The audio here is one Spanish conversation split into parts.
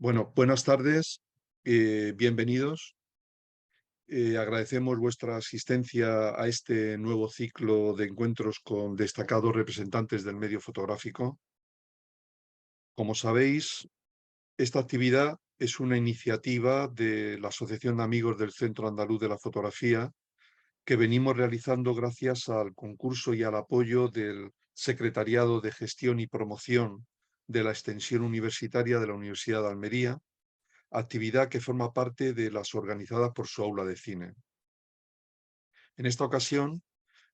Bueno, buenas tardes, bienvenidos. Agradecemos vuestra asistencia a este nuevo ciclo de encuentros con destacados representantes del medio fotográfico. Como sabéis, esta actividad es una iniciativa de la Asociación de Amigos del Centro Andaluz de la Fotografía que venimos realizando gracias al concurso y al apoyo del Secretariado de Gestión y Promoción de la Extensión Universitaria de la Universidad de Almería, actividad que forma parte de las organizadas por su aula de cine. En esta ocasión,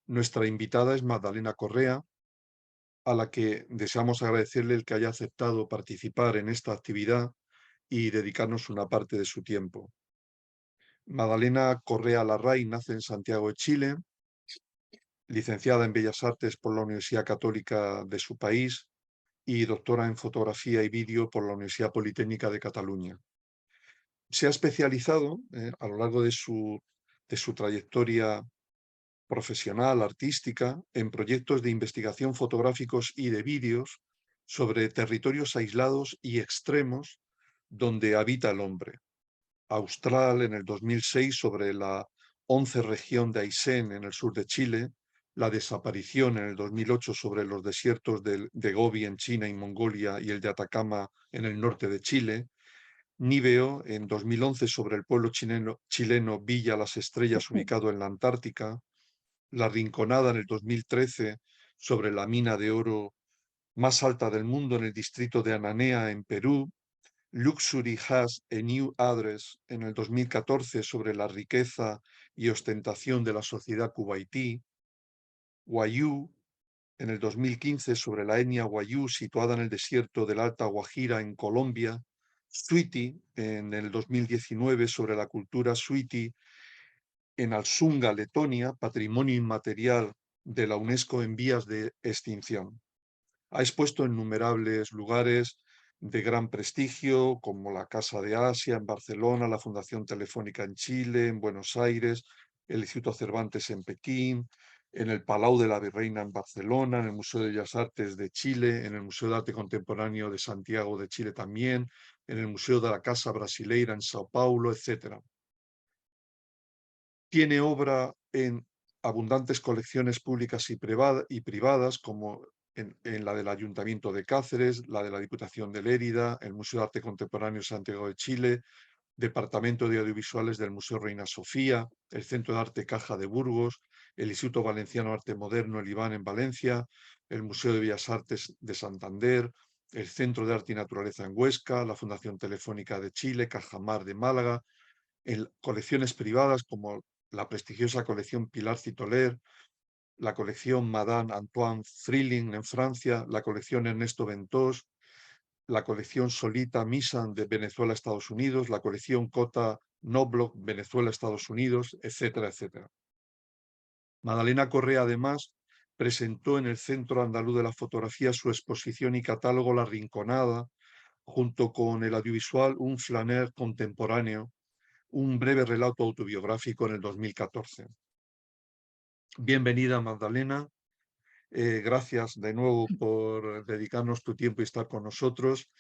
nuestra invitada es Magdalena Correa, a la que deseamos agradecerle el que haya aceptado participar en esta actividad y dedicarnos una parte de su tiempo. Magdalena Correa Larray nace en Santiago de Chile, licenciada en Bellas Artes por la Universidad Católica de su país y doctora en fotografía y vídeo por la Universidad Politécnica de Cataluña. Se ha especializado a lo largo de su trayectoria profesional, artística, en proyectos de investigación fotográficos y de vídeos sobre territorios aislados y extremos donde habita el hombre. Austral en el 2006 sobre la 11 región de Aysén en el sur de Chile, la desaparición en el 2008 sobre los desiertos de Gobi en China y Mongolia y el de Atacama en el norte de Chile, Níveo en 2011 sobre el pueblo chileno Villa Las Estrellas ubicado en la Antártica, La Rinconada en el 2013 sobre la mina de oro más alta del mundo en el distrito de Ananea en Perú, Luxury Has a New Address en el 2014 sobre la riqueza y ostentación de la sociedad kuwaití, Wayuu en el 2015 sobre la etnia Wayuu situada en el desierto del Alta Guajira en Colombia, Sweetie en el 2019 sobre la cultura Sweetie en Alsunga, Letonia, patrimonio inmaterial de la UNESCO en vías de extinción. Ha expuesto en innumerables lugares de gran prestigio, como la Casa de Asia en Barcelona, la Fundación Telefónica en Chile, en Buenos Aires, el Instituto Cervantes en Pekín, en el Palau de la Virreina en Barcelona, en el Museo de Bellas Artes de Chile, en el Museo de Arte Contemporáneo de Santiago de Chile también, en el Museo de la Casa Brasileira en Sao Paulo, etc. Tiene obra en abundantes colecciones públicas y privadas, como en la del Ayuntamiento de Cáceres, la de la Diputación de Lérida, el Museo de Arte Contemporáneo Santiago de Chile, Departamento de Audiovisuales del Museo Reina Sofía, el Centro de Arte Caja de Burgos, el Instituto Valenciano de Arte Moderno, el IVAN en Valencia, el Museo de Bellas Artes de Santander, el Centro de Arte y Naturaleza en Huesca, la Fundación Telefónica de Chile, Cajamar de Málaga, en colecciones privadas como la prestigiosa colección Pilar Citoler, la colección Madame Antoine Thrilling en Francia, la colección Ernesto Ventós, la colección Solita Misan de Venezuela, Estados Unidos, la colección Cota Knobloch, Venezuela, Estados Unidos, etcétera, etcétera. Magdalena Correa, además, presentó en el Centro Andaluz de la Fotografía su exposición y catálogo La Rinconada, junto con el audiovisual Un Flaner Contemporáneo, un breve relato autobiográfico en el 2014. Bienvenida, Magdalena. Gracias de nuevo por dedicarnos tu tiempo y estar con nosotros.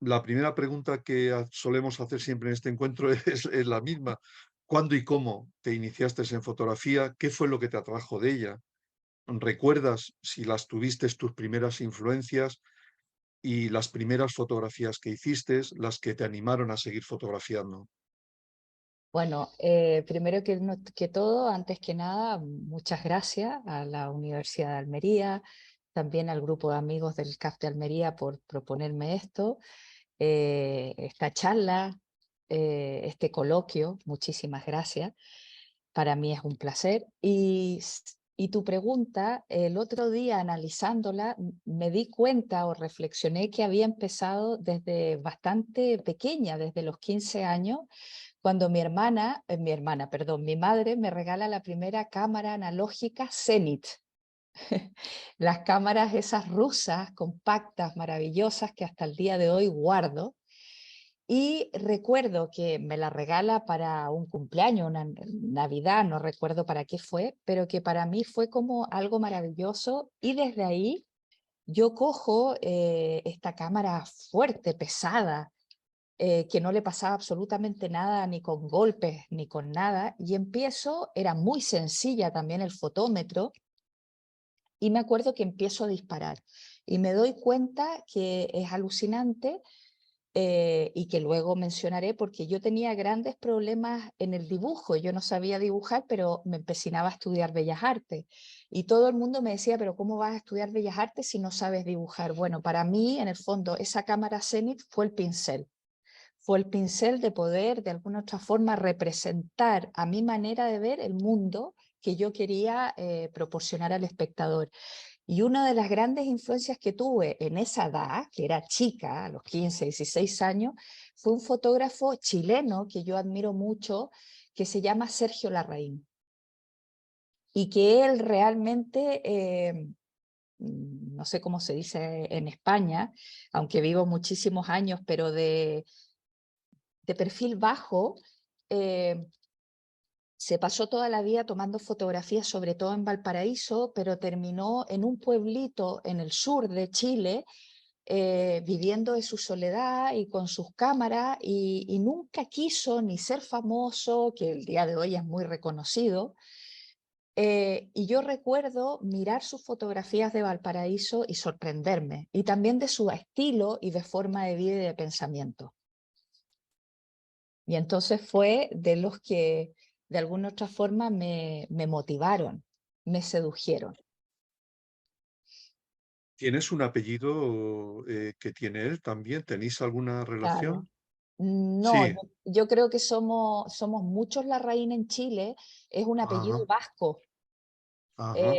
La primera pregunta que solemos hacer siempre en este encuentro es la misma. ¿Cuándo y cómo te iniciaste en fotografía? ¿Qué fue lo que te atrajo de ella? ¿Recuerdas si las tuviste tus primeras influencias y las primeras fotografías que hiciste, las que te animaron a seguir fotografiando? Bueno, primero que todo, antes que nada, muchas gracias a la Universidad de Almería, también al grupo de amigos del CAF de Almería por proponerme esto, esta charla, este coloquio. Muchísimas gracias. Para mí es un placer. Y tu pregunta, el otro día analizándola, me di cuenta o reflexioné que había empezado desde bastante pequeña, desde los 15 años, cuando perdón, mi madre me regala la primera cámara analógica Zenit. Las cámaras esas rusas, compactas, maravillosas, que hasta el día de hoy guardo. Y recuerdo que me la regala para un cumpleaños, una Navidad, no recuerdo para qué fue, pero que para mí fue como algo maravilloso. Y desde ahí yo cojo esta cámara fuerte, pesada, que no le pasaba absolutamente nada, ni con golpes, ni con nada, y empiezo, era muy sencilla también el fotómetro, y me acuerdo que empiezo a disparar, y me doy cuenta que es alucinante, y que luego mencionaré, porque yo tenía grandes problemas en el dibujo. Yo no sabía dibujar, pero me empecinaba a estudiar Bellas Artes. Y todo el mundo me decía, pero ¿cómo vas a estudiar Bellas Artes si no sabes dibujar? Bueno, para mí, en el fondo, esa cámara Zenith fue el pincel. Fue el pincel de poder, de alguna otra forma, representar a mi manera de ver el mundo que yo quería proporcionar al espectador. Y una de las grandes influencias que tuve en esa edad, que era chica, a los 15, 16 años, fue un fotógrafo chileno que yo admiro mucho, que se llama Sergio Larraín. Y que él realmente, no sé cómo se dice en España, aunque vivo muchísimos años, pero de perfil bajo, se pasó toda la vida tomando fotografías, sobre todo en Valparaíso, pero terminó en un pueblito en el sur de Chile, viviendo de su soledad y con sus cámaras, y nunca quiso ni ser famoso, que el día de hoy es muy reconocido. Y yo recuerdo mirar sus fotografías de Valparaíso y sorprenderme, y también de su estilo y de forma de vida y de pensamiento. Y entonces fue de los que de alguna otra forma me motivaron, me sedujeron. ¿Tienes un apellido que tiene él también? ¿Tenéis alguna Claro. relación? No, Sí, yo creo que somos muchos Larraín en Chile, es un apellido ajá, vasco. ajá,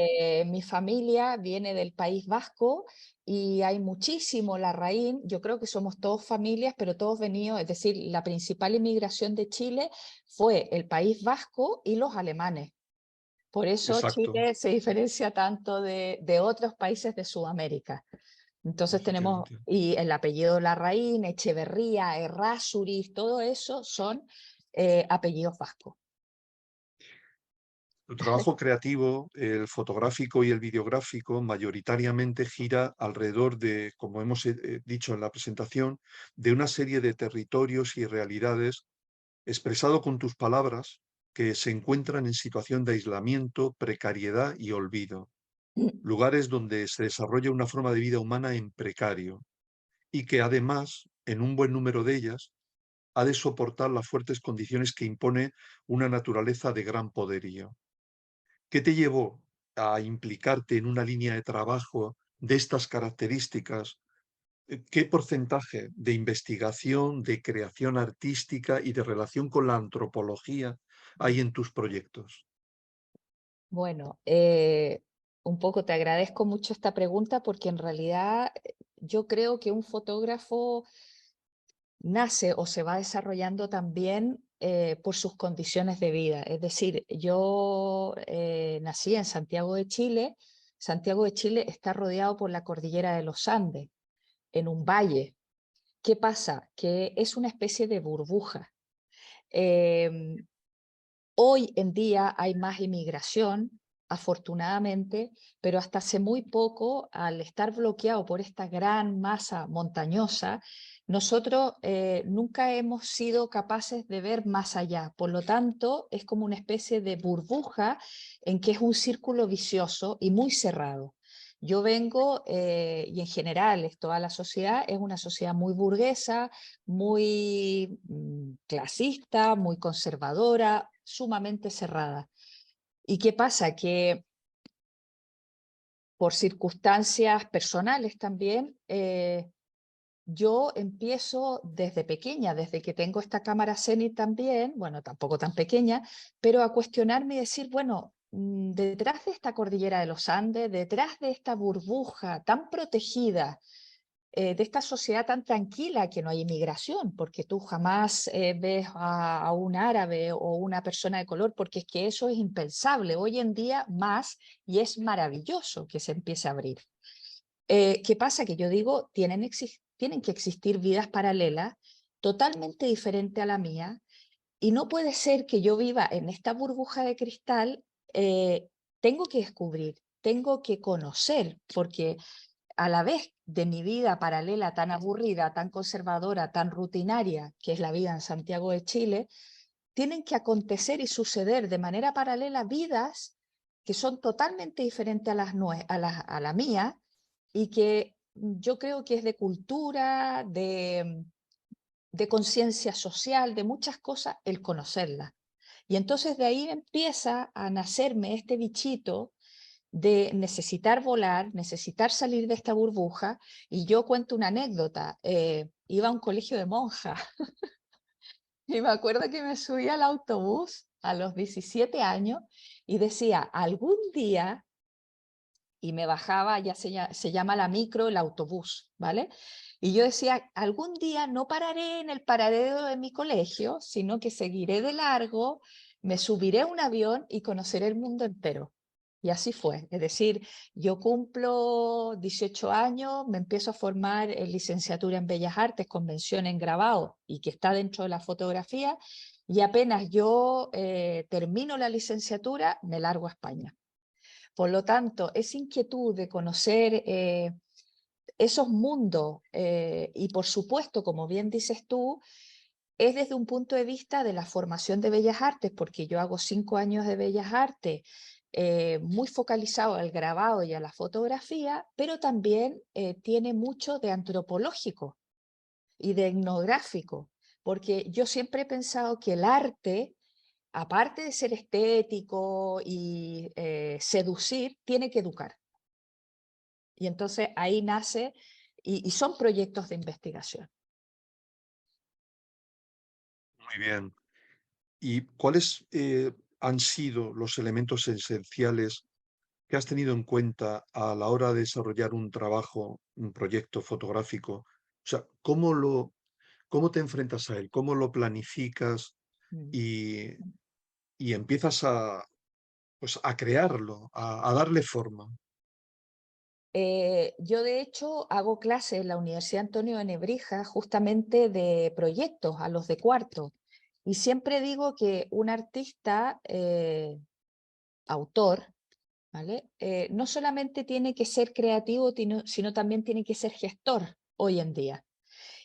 Mi familia viene del País Vasco y hay muchísimo Larraín. Yo creo que somos todos familias, pero todos venidos, es decir, la principal inmigración de Chile fue el País Vasco y los alemanes. Por eso exacto, Chile se diferencia tanto de otros países de Sudamérica. Entonces tenemos, efectivamente. y el apellido Larraín, Echeverría, Errázuriz, todo eso son apellidos vascos. Tu trabajo creativo, el fotográfico y el videográfico, mayoritariamente gira alrededor de, como hemos dicho en la presentación, de una serie de territorios y realidades expresado con tus palabras que se encuentran en situación de aislamiento, precariedad y olvido. Lugares donde se desarrolla una forma de vida humana en precario y que además, en un buen número de ellas, ha de soportar las fuertes condiciones que impone una naturaleza de gran poderío. ¿Qué te llevó a implicarte en una línea de trabajo de estas características? ¿Qué porcentaje de investigación, de creación artística y de relación con la antropología hay en tus proyectos? Bueno, un poco te agradezco mucho esta pregunta porque en realidad yo creo que un fotógrafo nace o se va desarrollando también por sus condiciones de vida. Es decir, yo nací en Santiago de Chile. Santiago de Chile está rodeado por la cordillera de los Andes, en un valle. ¿Qué pasa? Que es una especie de burbuja. Em, Hoy en día hay más inmigración, afortunadamente, pero hasta hace muy poco, al estar bloqueado por esta gran masa montañosa, nosotros nunca hemos sido capaces de ver más allá. Por lo tanto, es como una especie de burbuja en que es un círculo vicioso y muy cerrado. Yo vengo, y en general es toda la sociedad, es una sociedad muy burguesa, muy clasista, muy conservadora, sumamente cerrada. ¿Y qué pasa? Que por circunstancias personales también, yo empiezo desde pequeña, desde que tengo esta cámara Zenit también, bueno, tampoco tan pequeña, pero a cuestionarme y decir, bueno, detrás de esta cordillera de los Andes, detrás de esta burbuja tan protegida, de esta sociedad tan tranquila que no hay inmigración, porque tú jamás ves a un árabe o una persona de color, porque es que eso es impensable hoy en día más y es maravilloso que se empiece a abrir. ¿Qué pasa? Que yo digo, tienen que existir vidas paralelas totalmente diferentes a la mía y no puede ser que yo viva en esta burbuja de cristal. Tengo que descubrir, tengo que conocer, porque a la vez de mi vida paralela tan aburrida, tan conservadora, tan rutinaria, que es la vida en Santiago de Chile, tienen que acontecer y suceder de manera paralela vidas que son totalmente diferentes a la mía y que yo creo que es de cultura, de conciencia social, de muchas cosas, el conocerla. Y entonces de ahí empieza a nacerme este bichito de necesitar volar, necesitar salir de esta burbuja. Y yo cuento una anécdota. Iba a un colegio de monjas y me acuerdo que me subí al autobús a los 17 años y decía, algún día, y me bajaba, se llama la micro, el autobús, ¿vale? Y yo decía, algún día no pararé en el paradero de mi colegio, sino que seguiré de largo, me subiré a un avión y conoceré el mundo entero. Y así fue. Es decir, yo cumplo 18 años, me empiezo a formar en licenciatura en Bellas Artes, convención en grabado y que está dentro de la fotografía. Y apenas yo termino la licenciatura, me largo a España. Por lo tanto, esa inquietud de conocer esos mundos y por supuesto, como bien dices tú, es desde un punto de vista de la formación de Bellas Artes, porque yo hago 5 años de Bellas Artes, muy focalizado al grabado y a la fotografía, pero también tiene mucho de antropológico y de etnográfico, porque yo siempre he pensado que el arte, aparte de ser estético y seducir, tiene que educar. Y entonces ahí nace, y son proyectos de investigación. Muy bien. ¿Y cuáles han sido los elementos esenciales que has tenido en cuenta a la hora de desarrollar un trabajo, un proyecto fotográfico? O sea, cómo te enfrentas a él? ¿Cómo lo planificas Mm. y, y empiezas pues, a crearlo, a darle forma? Yo de hecho hago clases en la Universidad Antonio de Nebrija justamente de proyectos a los de cuarto y siempre digo que un artista, autor, ¿vale? No solamente tiene que ser creativo, sino también tiene que ser gestor hoy en día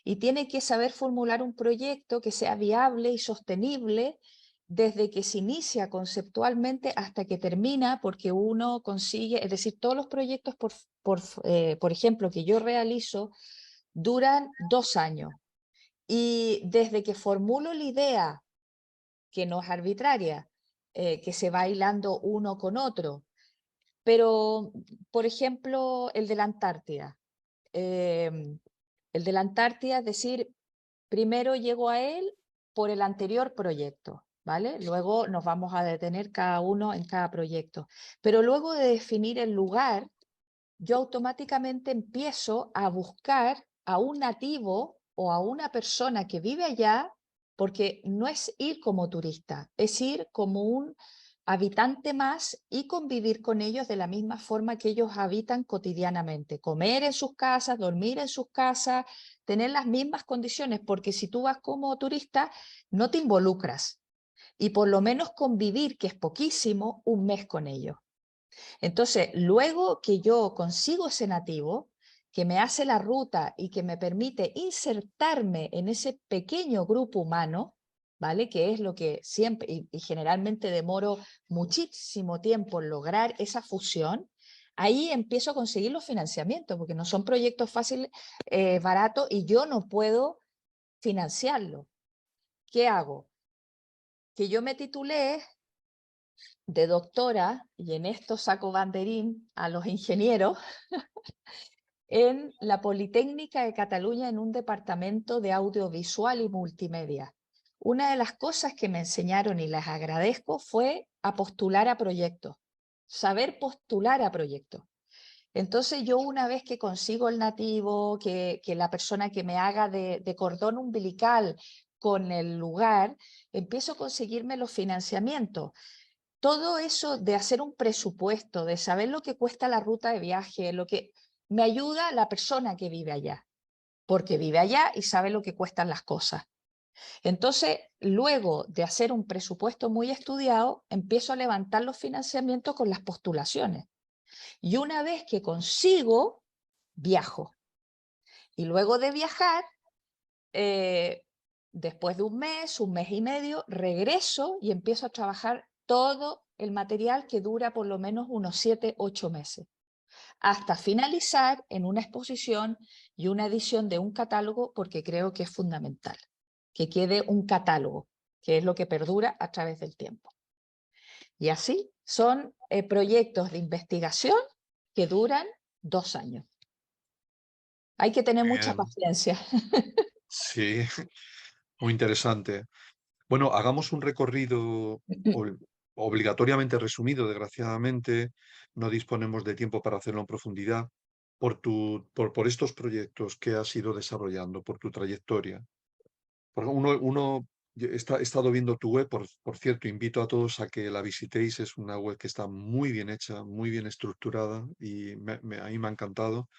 y tiene que saber formular un proyecto que sea viable y sostenible desde que se inicia conceptualmente hasta que termina, porque uno consigue, es decir, todos los proyectos, por ejemplo, que yo realizo, duran 2 años. Y desde que formulo la idea, que no es arbitraria, que se va hilando uno con otro, pero, por ejemplo, el de la Antártida. El de la Antártida, es decir, primero llego a él por el anterior proyecto, ¿vale? Luego nos vamos a detener cada uno en cada proyecto. Pero luego de definir el lugar, yo automáticamente empiezo a buscar a un nativo o a una persona que vive allá, porque no es ir como turista, es ir como un habitante más y convivir con ellos de la misma forma que ellos habitan cotidianamente, comer en sus casas, dormir en sus casas, tener las mismas condiciones, porque si tú vas como turista, no te involucras y por lo menos convivir, que es poquísimo, un mes con ellos. Entonces, luego que yo consigo ese nativo, que me hace la ruta y que me permite insertarme en ese pequeño grupo humano, ¿vale? Que es lo que siempre y generalmente demoro muchísimo tiempo en lograr esa fusión, ahí empiezo a conseguir los financiamientos, porque no son proyectos fáciles, baratos, y yo no puedo financiarlo. ¿Qué hago? Que yo me titulé de doctora, y en esto saco banderín a los ingenieros, en la Politécnica de Cataluña en un departamento de audiovisual y multimedia. Una de las cosas que me enseñaron y les agradezco fue a postular a proyectos, saber postular a proyectos. Entonces yo una vez que consigo el nativo, que la persona que me haga de cordón umbilical con el lugar, empiezo a conseguirme los financiamientos. Todo eso de hacer un presupuesto, de saber lo que cuesta la ruta de viaje, lo que me ayuda la persona que vive allá, porque vive allá y sabe lo que cuestan las cosas. Entonces, luego de hacer un presupuesto muy estudiado, empiezo a levantar los financiamientos con las postulaciones. Y una vez que consigo viajo. Y luego de viajar, después de un mes y medio, regreso y empiezo a trabajar todo el material que dura por lo menos unos 7, 8 meses, hasta finalizar en una exposición y una edición de un catálogo, porque creo que es fundamental que quede un catálogo, que es lo que perdura a través del tiempo. Y así son proyectos de investigación que duran 2 años. Hay que tener mucha Bien, paciencia. sí, muy interesante. Bueno, hagamos un recorrido ol- obligatoriamente resumido, desgraciadamente, no disponemos de tiempo para hacerlo en profundidad, por estos proyectos que has ido desarrollando, por tu trayectoria. Porque he estado viendo tu web, por cierto, invito a todos a que la visitéis, es una web que está muy bien hecha, muy bien estructurada y a mí me ha encantado.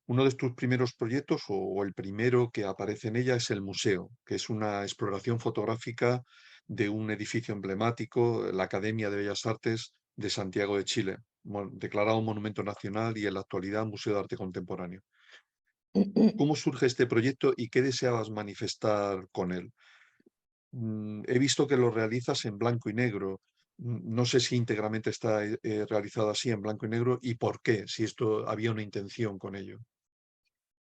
Uno de tus primeros proyectos, o el primero que aparece en ella, es el museo, que es una exploración fotográfica de un edificio emblemático, la Academia de Bellas Artes de Santiago de Chile, declarado Monumento Nacional y en la actualidad Museo de Arte Contemporáneo. ¿Cómo surge este proyecto y qué deseabas manifestar con él? He visto que lo realizas en blanco y negro. No sé si íntegramente está realizado así en blanco y negro y por qué, si esto había una intención con ello.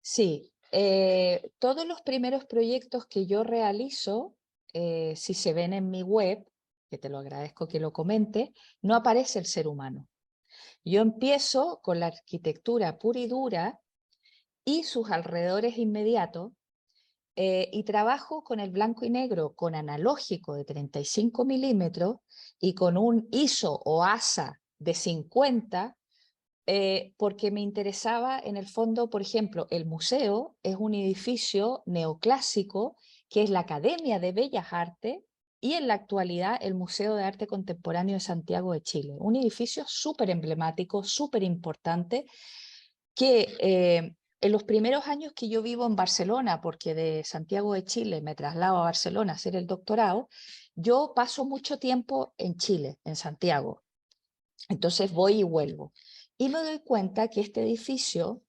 Sí, todos los primeros proyectos que yo realizo, si se ven en mi web, que te lo agradezco que lo comente, no aparece el ser humano. Yo empiezo con la arquitectura pura y dura y sus alrededores inmediatos, y trabajo con el blanco y negro, con analógico de 35 milímetros y con un ISO o ASA de 50, porque me interesaba en el fondo, por ejemplo, el museo es un edificio neoclásico que es la Academia de Bellas Artes y en la actualidad el Museo de Arte Contemporáneo de Santiago de Chile. Un edificio súper emblemático, súper importante, que en los primeros años que yo vivo en Barcelona, porque de Santiago de Chile me traslado a Barcelona a hacer el doctorado, yo paso mucho tiempo en Chile, en Santiago. Entonces voy y vuelvo. Y me doy cuenta que este edificio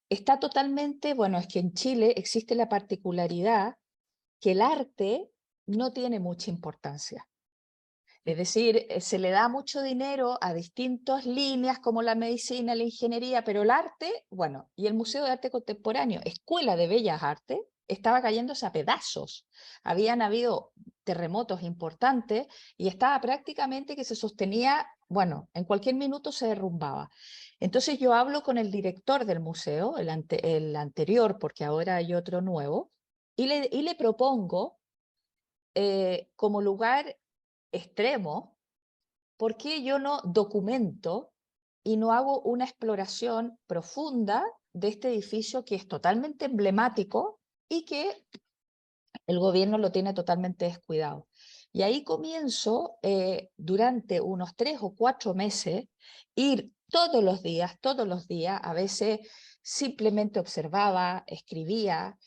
está totalmente, bueno, es que en Chile existe la particularidad que el arte no tiene mucha importancia. Es decir, se le da mucho dinero a distintas líneas como la medicina, la ingeniería, pero el arte, bueno, y el Museo de Arte Contemporáneo, Escuela de Bellas Artes, estaba cayéndose a pedazos. Habían habido terremotos importantes y estaba prácticamente que se sostenía, bueno, en cualquier minuto se derrumbaba. Entonces yo hablo con el director del museo, el anterior, porque ahora hay otro nuevo, y le propongo como lugar extremo, ¿por qué yo no documento y no hago una exploración profunda de este edificio que es totalmente emblemático y que el gobierno lo tiene totalmente descuidado? Y ahí comienzo durante unos 3 o 4 meses, ir todos los días, a veces simplemente observaba, escribía.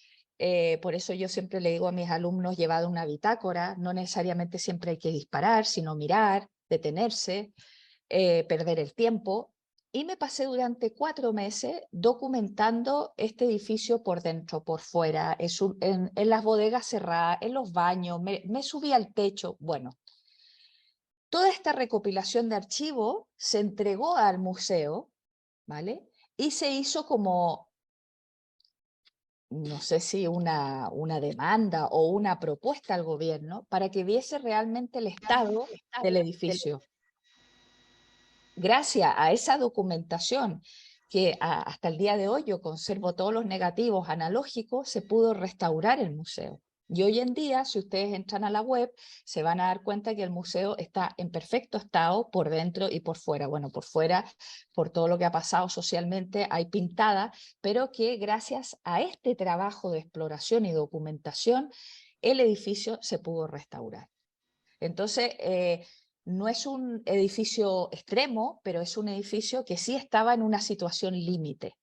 Por eso yo siempre le digo a mis alumnos, llevad una bitácora, no necesariamente siempre hay que disparar, sino mirar, detenerse, perder el tiempo. Y me pasé durante 4 meses documentando este edificio por dentro, por fuera, en las bodegas cerradas, en los baños, me subí al techo. Bueno, toda esta recopilación de archivos se entregó al museo, ¿vale? Y se hizo como, no sé si una demanda o una propuesta al gobierno para que viese realmente el estado del edificio. Gracias a esa documentación que hasta el día de hoy yo conservo todos los negativos analógicos, se pudo restaurar el museo. Y hoy en día, si ustedes entran a la web, se van a dar cuenta que el museo está en perfecto estado por dentro y por fuera. Bueno, por fuera, por todo lo que ha pasado socialmente, hay pintada, pero que gracias a este trabajo de exploración y documentación, el edificio se pudo restaurar. Entonces, no es un edificio extremo, pero es un edificio que sí estaba en una situación límite.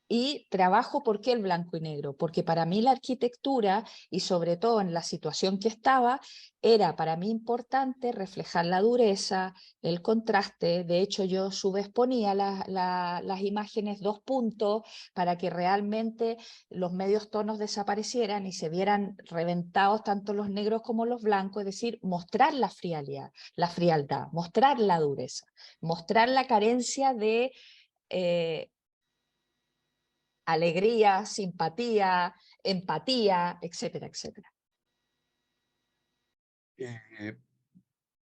Y trabajo, ¿por qué el blanco y negro? Porque para mí la arquitectura, y sobre todo en la situación que estaba, era para mí importante reflejar la dureza, el contraste. De hecho, yo subexponía las imágenes 2 puntos para que realmente los medios tonos desaparecieran y se vieran reventados tanto los negros como los blancos, es decir, mostrar la frialdad, mostrar la dureza, mostrar la carencia de eh, alegría, simpatía, empatía, etcétera, etcétera. Eh,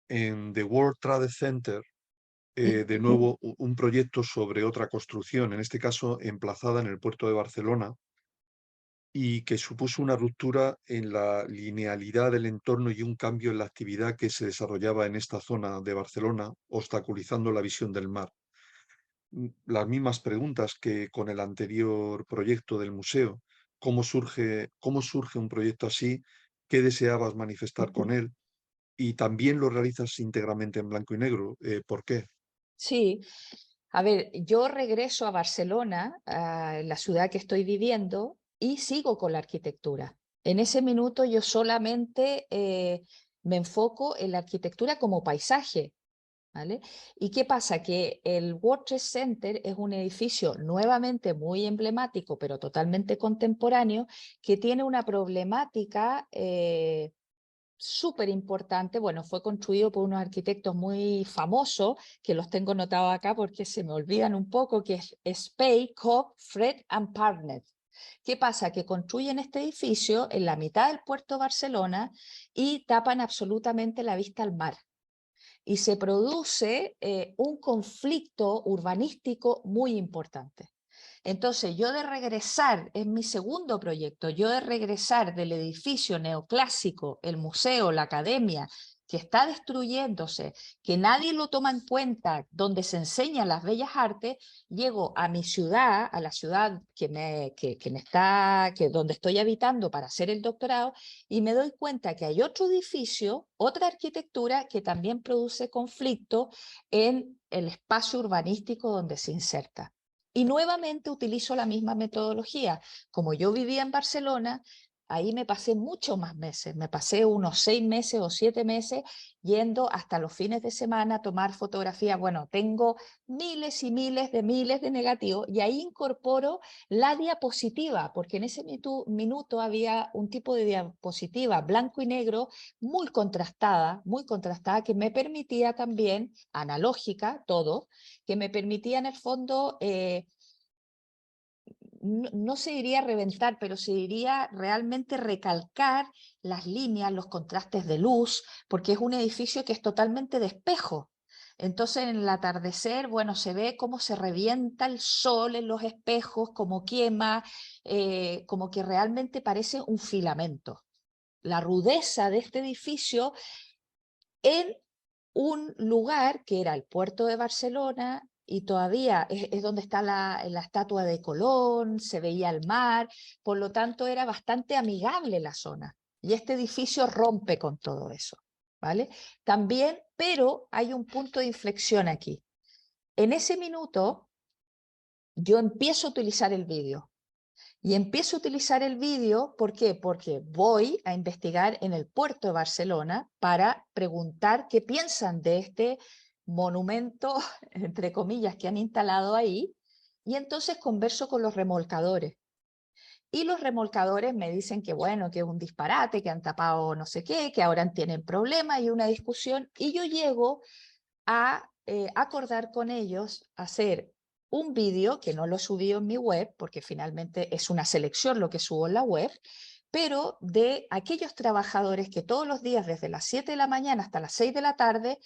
en The World Trade Center, ¿Sí? de nuevo, un proyecto sobre otra construcción, en este caso emplazada en el puerto de Barcelona, y que supuso una ruptura en la linealidad del entorno y un cambio en la actividad que se desarrollaba en esta zona de Barcelona, obstaculizando la visión del mar. Las mismas preguntas que con el anterior proyecto del museo. Cómo surge un proyecto así? ¿Qué deseabas manifestar con él? Y también lo realizas íntegramente en blanco y negro. ¿Por qué? Sí, a ver, yo regreso a Barcelona, a la ciudad que estoy viviendo, y sigo con la arquitectura. En ese minuto yo solamente me enfoco en la arquitectura como paisaje, ¿vale? ¿Y qué pasa? Que el World Trade Center es un edificio nuevamente muy emblemático, pero totalmente contemporáneo, que tiene una problemática súper importante. Bueno, fue construido por unos arquitectos muy famosos, que los tengo notados acá porque se me olvidan un poco, que es Spey, Cobb, Fred and Partners. ¿Qué pasa? Que construyen este edificio en la mitad del puerto de Barcelona y tapan absolutamente la vista al mar. Y se produce un conflicto urbanístico muy importante. Entonces, yo de regresar, es mi segundo proyecto, yo de regresar del edificio neoclásico, el museo, la academia, que está destruyéndose, que nadie lo toma en cuenta, donde se enseñan las bellas artes, llego a mi ciudad, a la ciudad donde estoy habitando para hacer el doctorado, y me doy cuenta que hay otro edificio, otra arquitectura que también produce conflicto en el espacio urbanístico donde se inserta. Y nuevamente utilizo la misma metodología. Como yo vivía en Barcelona, ahí me pasé muchos más meses, me pasé unos 6 meses o 7 meses yendo hasta los fines de semana a tomar fotografías. Bueno, tengo miles y miles de negativos y ahí incorporo la diapositiva, porque en ese minuto había un tipo de diapositiva blanco y negro muy contrastada, que me permitía también, analógica, todo, que me permitía en el fondo no se diría reventar, pero se diría realmente recalcar las líneas, los contrastes de luz, porque es un edificio que es totalmente de espejo. Entonces en el atardecer, bueno, se ve cómo se revienta el sol en los espejos, cómo quema, como que realmente parece un filamento. La rudeza de este edificio en un lugar que era el puerto de Barcelona y todavía es donde está la estatua de Colón, se veía el mar, por lo tanto era bastante amigable la zona. Y este edificio rompe con todo eso, ¿vale? También, pero hay un punto de inflexión aquí. En ese minuto yo empiezo a utilizar el vídeo. Y empiezo a utilizar el vídeo, ¿por qué? Porque voy a investigar en el puerto de Barcelona para preguntar qué piensan de este monumento, entre comillas, que han instalado ahí. Y entonces converso con los remolcadores. Y los remolcadores me dicen que bueno, que es un disparate, que han tapado no sé qué, que ahora tienen problemas y una discusión. Y yo llego a acordar con ellos hacer un vídeo, que no lo subí en mi web, porque finalmente es una selección lo que subo en la web, pero de aquellos trabajadores que todos los días, desde las 7 de la mañana hasta las 6 de la tarde,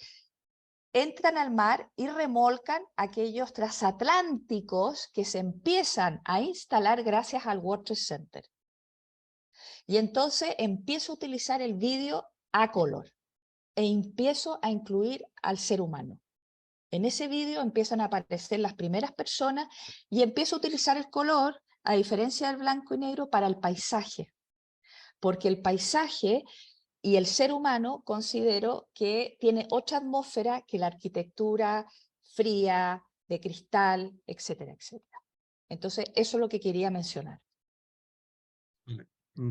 entran al mar y remolcan aquellos transatlánticos que se empiezan a instalar gracias al World Trade Center. Y entonces empiezo a utilizar el vídeo a color e empiezo a incluir al ser humano. En ese vídeo empiezan a aparecer las primeras personas y empiezo a utilizar el color, a diferencia del blanco y negro, para el paisaje. Porque el paisaje y el ser humano considero que tiene otra atmósfera que la arquitectura fría, de cristal, etcétera, etcétera. Entonces, eso es lo que quería mencionar.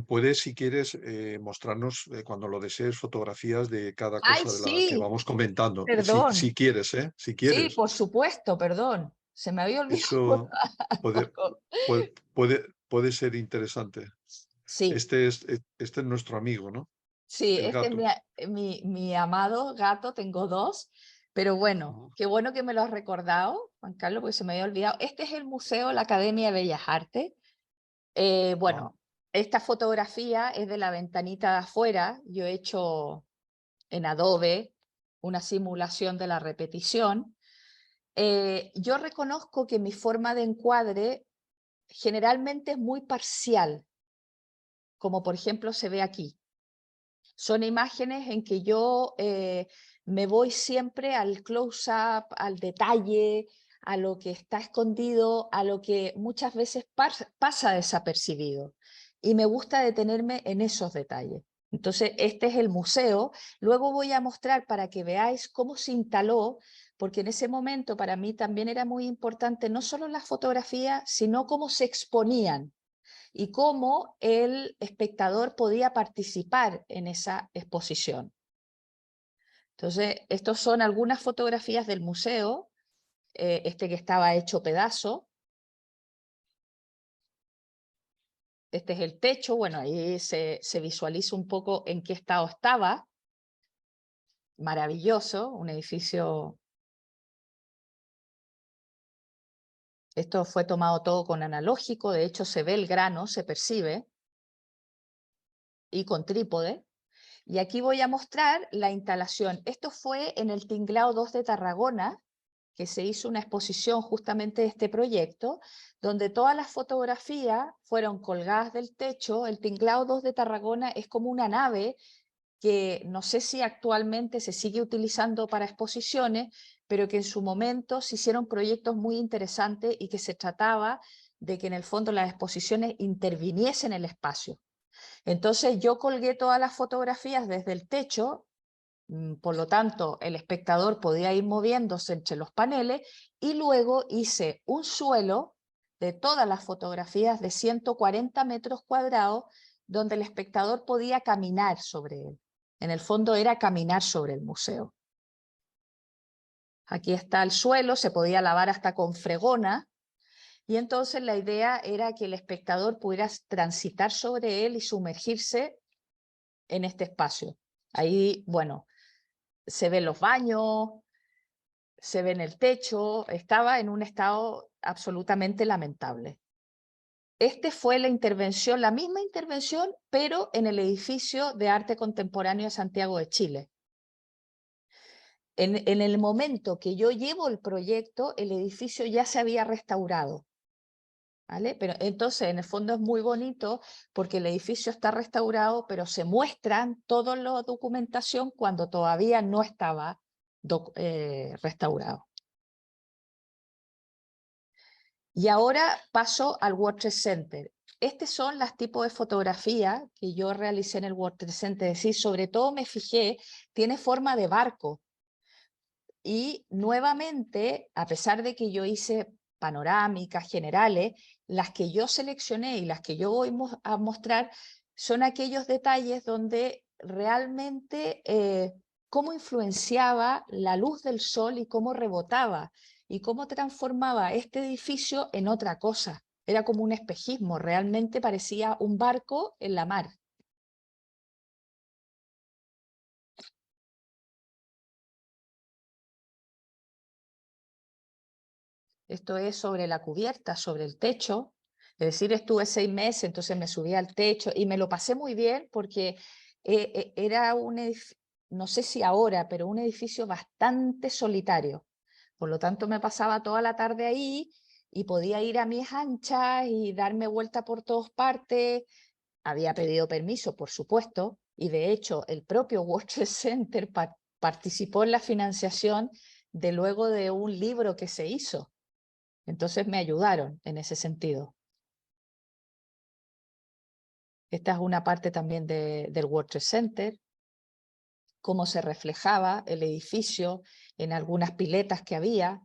Puedes, si quieres, mostrarnos cuando lo desees fotografías de cada ¡Ay, cosa de la que sí! vamos comentando. Si Perdón. quieres, ¿eh? Si Sí, quieres. por supuesto, perdón. Se me había olvidado Eso puede, algo. puede ser interesante. Sí, Este es nuestro amigo, ¿no? sí, El este es gato. mi amado gato, tengo dos, pero bueno, Ujú. qué bueno que me lo has recordado, Juan Carlos, porque se me había olvidado. Este es el museo, la Academia de Bellas Artes. Ah, Bueno, esta fotografía es de la ventanita de afuera. Yo he hecho en Adobe una simulación de la repetición. Yo reconozco que mi forma de encuadre generalmente es muy parcial, como por ejemplo se ve aquí. Son imágenes en que yo me voy siempre al close-up, al detalle, a lo que está escondido, a lo que muchas veces pasa desapercibido. Y me gusta detenerme en esos detalles. Entonces, este es el museo. Luego voy a mostrar para que veáis cómo se instaló, porque en ese momento para mí también era muy importante no solo las fotografías, sino cómo se exponían y cómo el espectador podía participar en esa exposición. Entonces, estas son algunas fotografías del museo, este que estaba hecho pedazo. Este es el techo, bueno, ahí se visualiza un poco en qué estado estaba. Maravilloso, un edificio. Esto fue tomado todo con analógico, de hecho se ve el grano, se percibe, y con trípode. Y aquí voy a mostrar la instalación. Esto fue en el Tinglao 2 de Tarragona, que se hizo una exposición justamente de este proyecto, donde todas las fotografías fueron colgadas del techo. El Tinglao 2 de Tarragona es como una nave que no sé si actualmente se sigue utilizando para exposiciones, pero que en su momento se hicieron proyectos muy interesantes y que se trataba de que en el fondo las exposiciones interviniesen en el espacio. Entonces yo colgué todas las fotografías desde el techo, por lo tanto el espectador podía ir moviéndose entre los paneles y luego hice un suelo de todas las fotografías de 140 metros cuadrados donde el espectador podía caminar sobre él. En el fondo era caminar sobre el museo. Aquí está el suelo, se podía lavar hasta con fregona. Y entonces la idea era que el espectador pudiera transitar sobre él y sumergirse en este espacio. Ahí, bueno, se ven los baños, se ve en el techo, estaba en un estado absolutamente lamentable. Este fue la intervención, la misma intervención, pero en el edificio de arte contemporáneo de Santiago de Chile. En el momento que yo llevo el proyecto, el edificio ya se había restaurado. ¿Vale? Pero entonces, en el fondo es muy bonito porque el edificio está restaurado, pero se muestran toda la documentación cuando todavía no estaba restaurado. Y ahora paso al World Trade Center. Estos son los tipos de fotografía que yo realicé en el World Trade Center. Es decir, sobre todo me fijé, tiene forma de barco. Y nuevamente, a pesar de que yo hice panorámicas generales, las que yo seleccioné y las que yo voy a mostrar son aquellos detalles donde realmente cómo influenciaba la luz del sol y cómo rebotaba y cómo transformaba este edificio en otra cosa. Era como un espejismo, realmente parecía un barco en la mar. Esto es sobre la cubierta, sobre el techo. Es decir, estuve 6 meses, entonces me subí al techo y me lo pasé muy bien porque era no sé si ahora, pero un edificio bastante solitario. Por lo tanto, me pasaba toda la tarde ahí y podía ir a mis anchas y darme vuelta por todas partes. Había pedido permiso, por supuesto, y de hecho el propio World Trade Center participó en la financiación de luego de un libro que se hizo. Entonces me ayudaron en ese sentido. Esta es una parte también del World Trade Center, cómo se reflejaba el edificio en algunas piletas que había.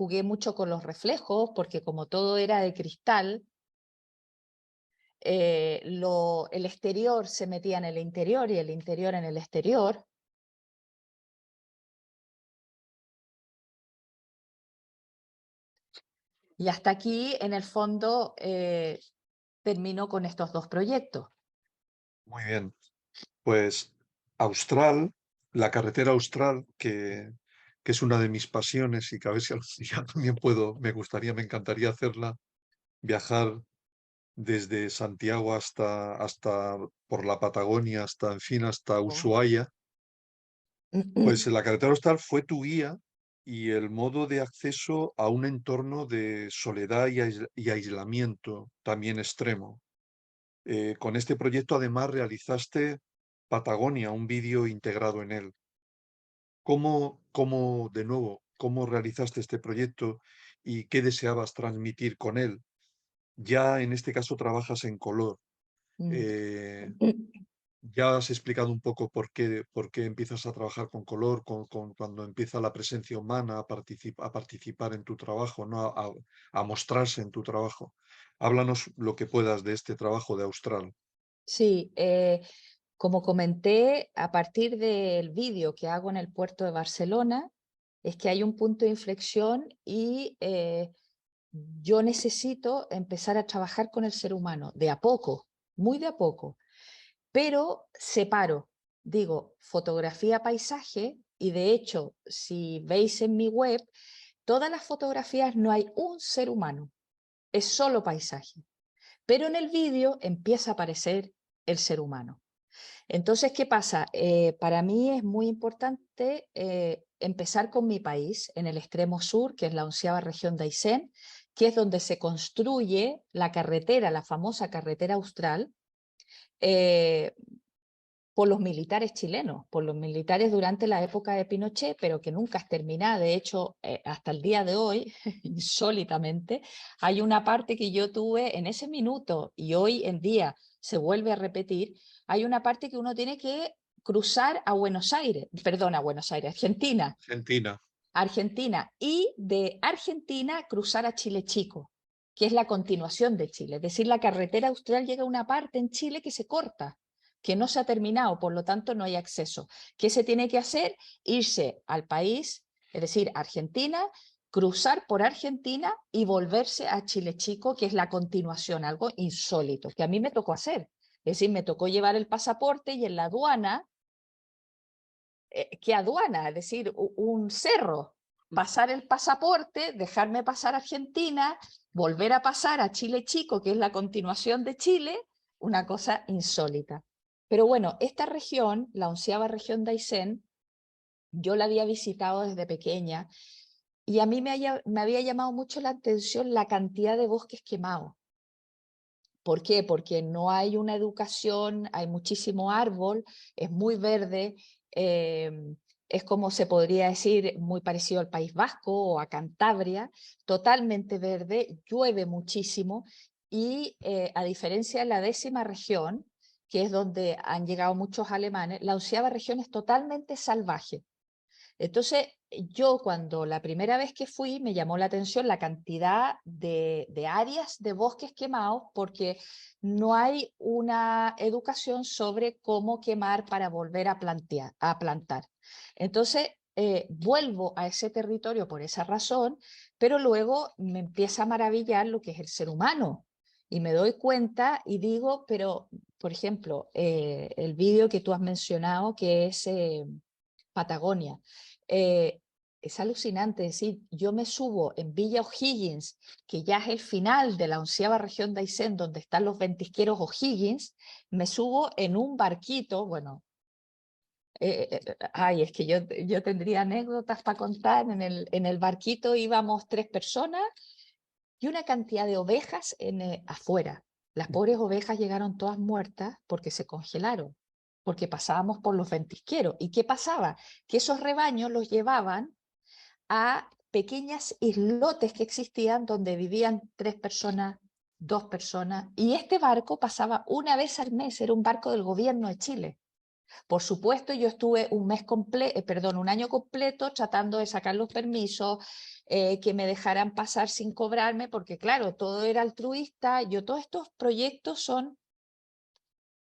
jugué mucho con los reflejos, porque como todo era de cristal, el exterior se metía en el interior y el interior en el exterior. Y hasta aquí, en el fondo, termino con estos dos proyectos. Muy bien. Pues Austral, la carretera Austral, que es una de mis pasiones y que a ver si algún día también puedo, me encantaría hacerla, viajar desde Santiago hasta por la Patagonia, hasta, en fin, hasta Oh. Ushuaia. Pues la carretera Austral fue tu guía y el modo de acceso a un entorno de soledad y aislamiento también extremo. Con este proyecto además realizaste Patagonia, un vídeo integrado en él. De nuevo, cómo realizaste este proyecto y qué deseabas transmitir con él? Ya en este caso trabajas en color. Mm. Eh, ya has explicado un poco por qué empiezas a trabajar con color, cuando empieza la presencia humana a participar en tu trabajo, ¿no? A mostrarse en tu trabajo. Háblanos lo que puedas de este trabajo de Austral. Sí, como comenté, a partir del vídeo que hago en el puerto de Barcelona, es que hay un punto de inflexión y yo necesito empezar a trabajar con el ser humano, de a poco, muy de a poco, pero separo, digo, fotografía, paisaje, y de hecho, si veis en mi web, todas las fotografías no hay un ser humano, es solo paisaje, pero en el vídeo empieza a aparecer el ser humano. Entonces, ¿qué pasa? Para mí es muy importante empezar con mi país, en el extremo sur, que es la 11ª región de Aysén, que es donde se construye la carretera, la famosa carretera austral, eh, por los militares chilenos, por los militares durante la época de Pinochet, pero que nunca es terminada. De hecho, hasta el día de hoy, insólitamente, hay una parte que yo tuve en ese minuto y hoy en día se vuelve a repetir, hay una parte que uno tiene que cruzar a Buenos Aires, perdón, a Buenos Aires, Argentina, Argentina. Argentina, y de Argentina cruzar a Chile Chico, que es la continuación de Chile. Es decir, la carretera austral llega a una parte en Chile que se corta, que no se ha terminado, por lo tanto no hay acceso. ¿Qué se tiene que hacer? Irse al país, es decir, Argentina, cruzar por Argentina y volverse a Chile Chico, que es la continuación, algo insólito, que a mí me tocó hacer. Es decir, me tocó llevar el pasaporte y en la aduana, ¿qué aduana? Es decir, un cerro, pasar el pasaporte, dejarme pasar a Argentina, volver a pasar a Chile Chico, que es la continuación de Chile, una cosa insólita. Pero bueno, esta región, la 11ª región de Aysén, yo la había visitado desde pequeña y a mí me había llamado mucho la atención la cantidad de bosques quemados. ¿Por qué? Porque no hay una educación, hay muchísimo árbol, es muy verde, eh, es como se podría decir, muy parecido al País Vasco o a Cantabria, totalmente verde, llueve muchísimo y a diferencia de la 10ª región, que es donde han llegado muchos alemanes, la 11ª región es totalmente salvaje. Entonces, yo cuando la primera vez que fui me llamó la atención la cantidad de áreas de bosques quemados porque no hay una educación sobre cómo quemar para volver a plantar. Entonces, vuelvo a ese territorio por esa razón, pero luego me empieza a maravillar lo que es el ser humano. Y me doy cuenta y digo, pero, por ejemplo, el vídeo que tú has mencionado, que es Patagonia. Eh, es alucinante, es decir, yo me subo en Villa O'Higgins, que ya es el final de la 11ª región de Aysén, donde están los ventisqueros O'Higgins, me subo en un barquito, bueno, ay, es que yo tendría anécdotas para contar, en el barquito íbamos 3 personas y una cantidad de ovejas afuera. Las pobres ovejas llegaron todas muertas porque se congelaron, porque pasábamos por los ventisqueros. ¿Y qué pasaba? Que esos rebaños los llevaban a pequeñas islotes que existían donde vivían 3 personas, 2 personas, y este barco pasaba una vez al mes, era un barco del gobierno de Chile. Por supuesto, yo estuve un año completo tratando de sacar los permisos, que me dejaran pasar sin cobrarme, porque claro, todo era altruista. Todos estos proyectos son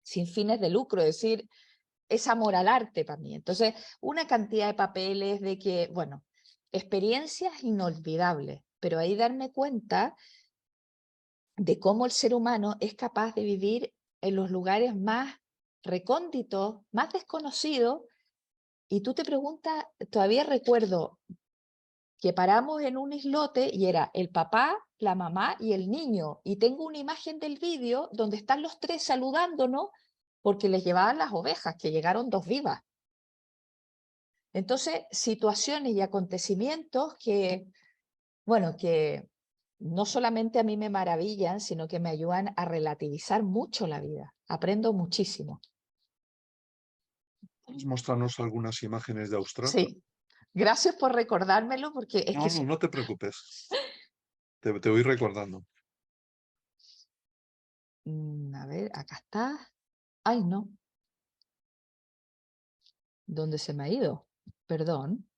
sin fines de lucro, es decir, es amor al arte para mí. Entonces, una cantidad de papeles de que, bueno, experiencias inolvidables, pero ahí darme cuenta de cómo el ser humano es capaz de vivir en los lugares más recónditos, más desconocidos, y tú te preguntas, todavía recuerdo que paramos en un islote y era el papá, la mamá y el niño, y tengo una imagen del vídeo donde están los tres saludándonos porque les llevaban las ovejas, que llegaron dos vivas. Entonces, situaciones y acontecimientos que, bueno, que no solamente a mí me maravillan, sino que me ayudan a relativizar mucho la vida. Aprendo muchísimo. ¿Puedes mostrarnos algunas imágenes de Australia? Sí, gracias por recordármelo porque es que... No, no te preocupes. Te voy recordando. A ver, acá está. Ay, no. ¿Dónde se me ha ido? Perdón.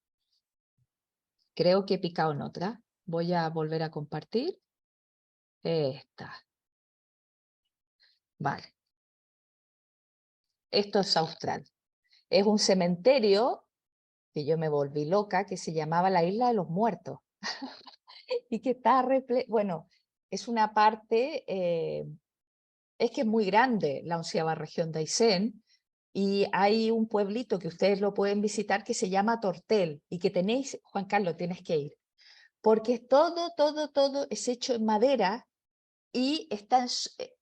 Creo que he picado en otra. Voy a volver a compartir. Esta. Vale. Esto es austral. Es un cementerio que yo me volví loca, que se llamaba la Isla de los Muertos. Y que está bueno, es una parte, es que es muy grande la 11ª región de Aysén, y hay un pueblito que ustedes lo pueden visitar que se llama Tortel, y que tenéis, Juan Carlos, tienes que ir, porque todo es hecho en madera y está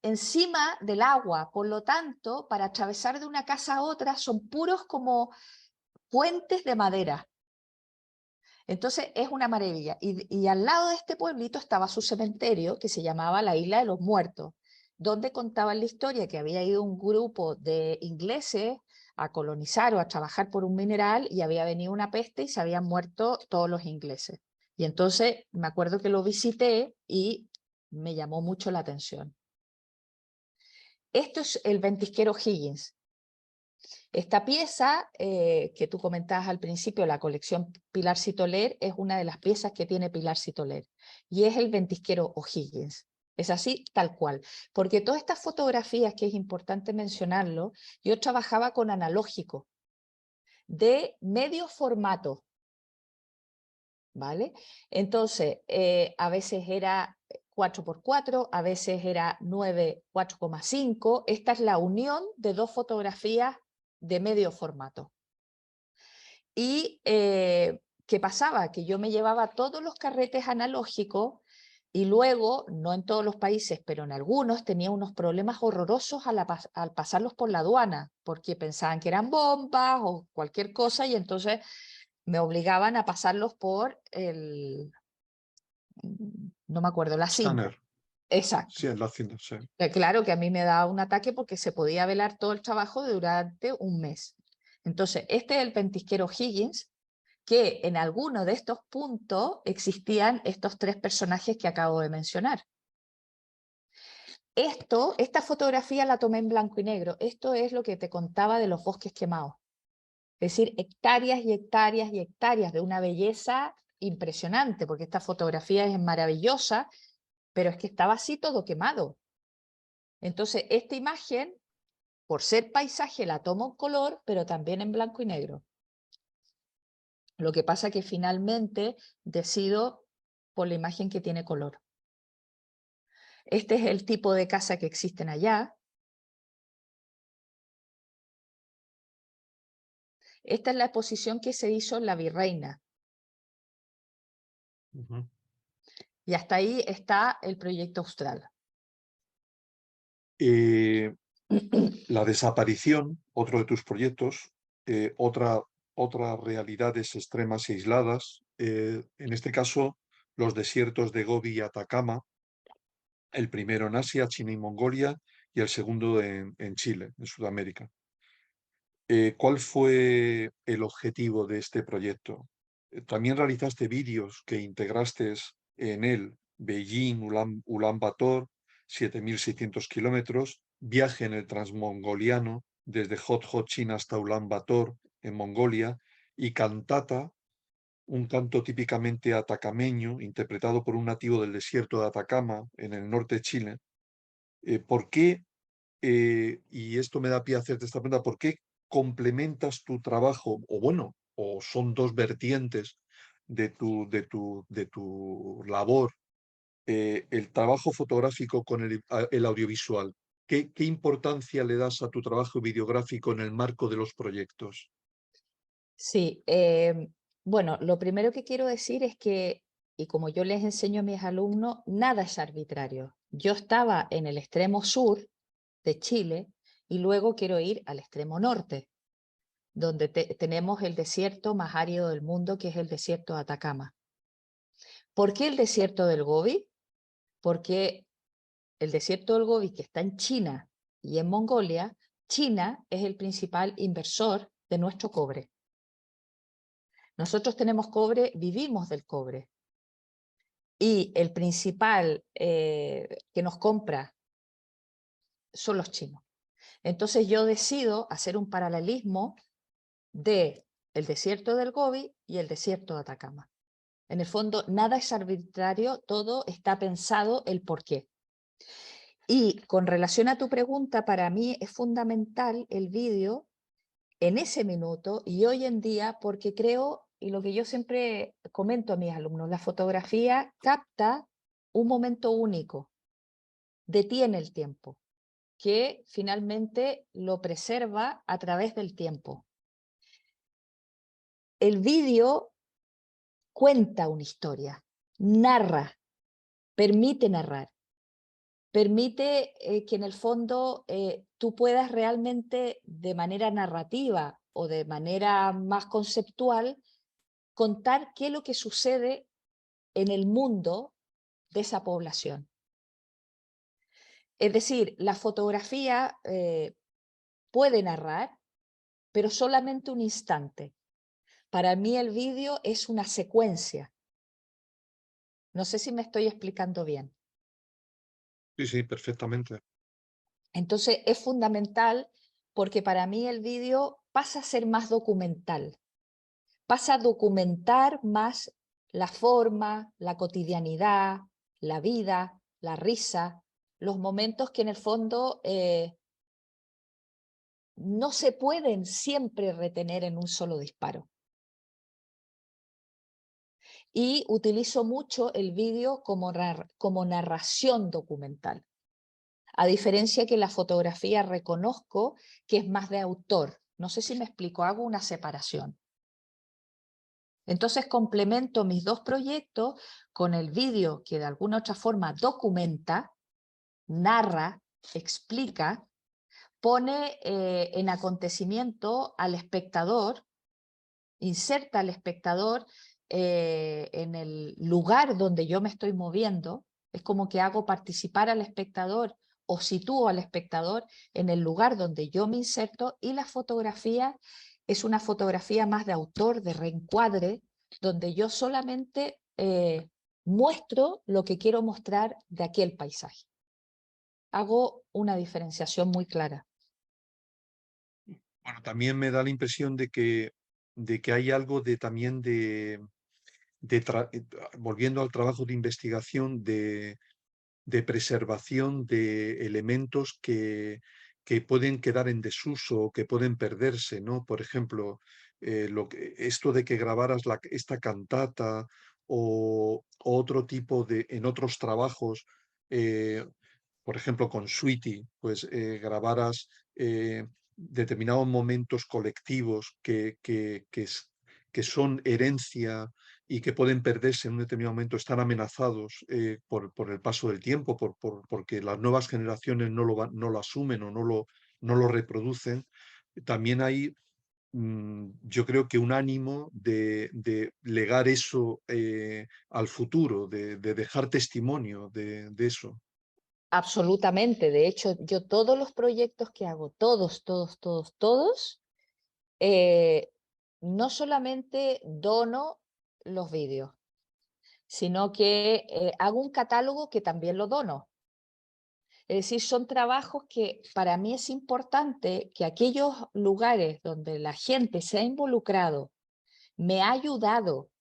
encima del agua, por lo tanto, para atravesar de una casa a otra son puros como puentes de madera. Entonces es una maravilla. Y al lado de este pueblito estaba su cementerio que se llamaba la Isla de los Muertos, donde contaban la historia que había ido un grupo de ingleses a colonizar o a trabajar por un mineral y había venido una peste y se habían muerto todos los ingleses. Y entonces me acuerdo que lo visité y me llamó mucho la atención. Esto es el ventisquero Higgins. Esta pieza que tú comentabas al principio, la colección Pilar Citoler, es una de las piezas que tiene Pilar Citoler y es el ventisquero O'Higgins. Es así, tal cual. Porque todas estas fotografías, que es importante mencionarlo, yo trabajaba con analógico de medio formato, ¿vale? Entonces, a veces era 4x4, a veces era 9 4,5. Esta es la unión de dos fotografías de medio formato. Y ¿qué pasaba? Que yo me llevaba todos los carretes analógicos y luego, no en todos los países, pero en algunos, tenía unos problemas horrorosos al pasarlos por la aduana, porque pensaban que eran bombas o cualquier cosa y entonces me obligaban a pasarlos por no me acuerdo, la cinta. Scanner. Exacto. Sí, en la cinta, sí. Claro que a mí me daba un ataque porque se podía velar todo el trabajo durante un mes. Entonces, este es el ventisquero Higgins, que en alguno de estos puntos existían estos tres personajes que acabo de mencionar. Esta fotografía la tomé en blanco y negro. Esto es lo que te contaba de los bosques quemados. Es decir, hectáreas y hectáreas y hectáreas de una belleza impresionante, porque esta fotografía es maravillosa, pero es que estaba así todo quemado. Entonces, esta imagen, por ser paisaje, la tomo en color, pero también en blanco y negro. Lo que pasa es que finalmente decido por la imagen que tiene color. Este es el tipo de casa que existen allá. Esta es la exposición que se hizo en la Virreina. Y hasta ahí está el proyecto Austral. La desaparición, otro de tus proyectos, otras realidades extremas e aisladas, en este caso los desiertos de Gobi y Atacama, el primero en Asia, China y Mongolia, y el segundo en Chile, en Sudamérica. ¿Cuál fue el objetivo de este proyecto? También realizaste vídeos que integraste en él, Beijing, Ulan Bator, 7.600 kilómetros, viaje en el transmongoliano desde Hot Hot, China hasta Ulan Bator, en Mongolia, y cantata un canto típicamente atacameño, interpretado por un nativo del desierto de Atacama, en el norte de Chile. ¿Por qué, y esto me da pie a hacerte esta pregunta, por qué complementas tu trabajo, o bueno, o son dos vertientes de tu labor, el trabajo fotográfico con el audiovisual? ¿Qué importancia le das a tu trabajo videográfico en el marco de los proyectos? Sí, bueno, lo primero que quiero decir es que, y como yo les enseño a mis alumnos, nada es arbitrario. Yo estaba en el extremo sur de Chile y luego quiero ir al extremo norte, donde tenemos el desierto más árido del mundo, que es el desierto de Atacama. ¿Por qué el desierto del Gobi? Porque el desierto del Gobi, que está en China y en Mongolia, China es el principal inversor de nuestro cobre. Nosotros tenemos cobre, vivimos del cobre. Y el principal que nos compra son los chinos. Entonces yo decido hacer un paralelismo de el desierto del Gobi y el desierto de Atacama. En el fondo, nada es arbitrario, todo está pensado el por qué. Y con relación a tu pregunta, para mí es fundamental el vídeo en ese minuto y hoy en día porque creo, y lo que yo siempre comento a mis alumnos, la fotografía capta un momento único, detiene el tiempo, que finalmente lo preserva a través del tiempo. El vídeo cuenta una historia, narra, permite narrar, permite que en el fondo tú puedas realmente de manera narrativa o de manera más conceptual contar qué es lo que sucede en el mundo de esa población. Es decir, la fotografía puede narrar, pero solamente un instante. Para mí el vídeo es una secuencia. No sé si me estoy explicando bien. Sí, sí, perfectamente. Entonces es fundamental porque para mí el vídeo pasa a ser más documental, pasa a documentar más la forma, la cotidianidad, la vida, la risa, los momentos que en el fondo no se pueden siempre retener en un solo disparo. Y utilizo mucho el vídeo como narración documental. A diferencia que la fotografía reconozco que es más de autor. No sé si me explico, hago una separación. Entonces complemento mis dos proyectos con el vídeo que de alguna otra forma documenta, narra, explica, pone en acontecimiento al espectador, inserta al espectador en el lugar donde yo me estoy moviendo. Es como que hago participar al espectador o sitúo al espectador en el lugar donde yo me inserto y la fotografía es una fotografía más de autor, de reencuadre, donde yo solamente muestro lo que quiero mostrar de aquel paisaje. Hago una diferenciación muy clara. Bueno, también me da la impresión de que hay algo de también volviendo al trabajo de investigación, de preservación de elementos que pueden quedar en desuso o que pueden perderse, ¿no? Por ejemplo, esto de que grabaras esta cantata o otro tipo en otros trabajos, eh, por ejemplo, con Sweetie, pues grabaras determinados momentos colectivos que son herencia y que pueden perderse en un determinado momento, están amenazados por el paso del tiempo, porque las nuevas generaciones no lo asumen o no lo reproducen. También hay, yo creo que un ánimo de legar eso al futuro, de dejar testimonio de eso. Absolutamente. De hecho, yo todos los proyectos que hago, todos, eh, no solamente dono los vídeos, sino que hago un catálogo que también lo dono. Es decir, son trabajos que para mí es importante que aquellos lugares donde la gente se ha involucrado, me ha ayudado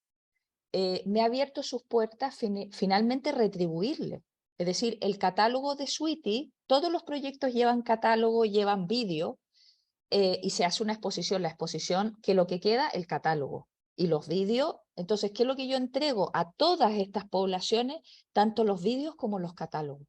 me ha abierto sus puertas finalmente retribuirle. Es decir, el catálogo de Sweety, todos los proyectos llevan catálogo, llevan vídeo, y se hace una exposición. La exposición, que lo que queda, el catálogo y los vídeos. Entonces, ¿qué es lo que yo entrego a todas estas poblaciones? Tanto los vídeos como los catálogos.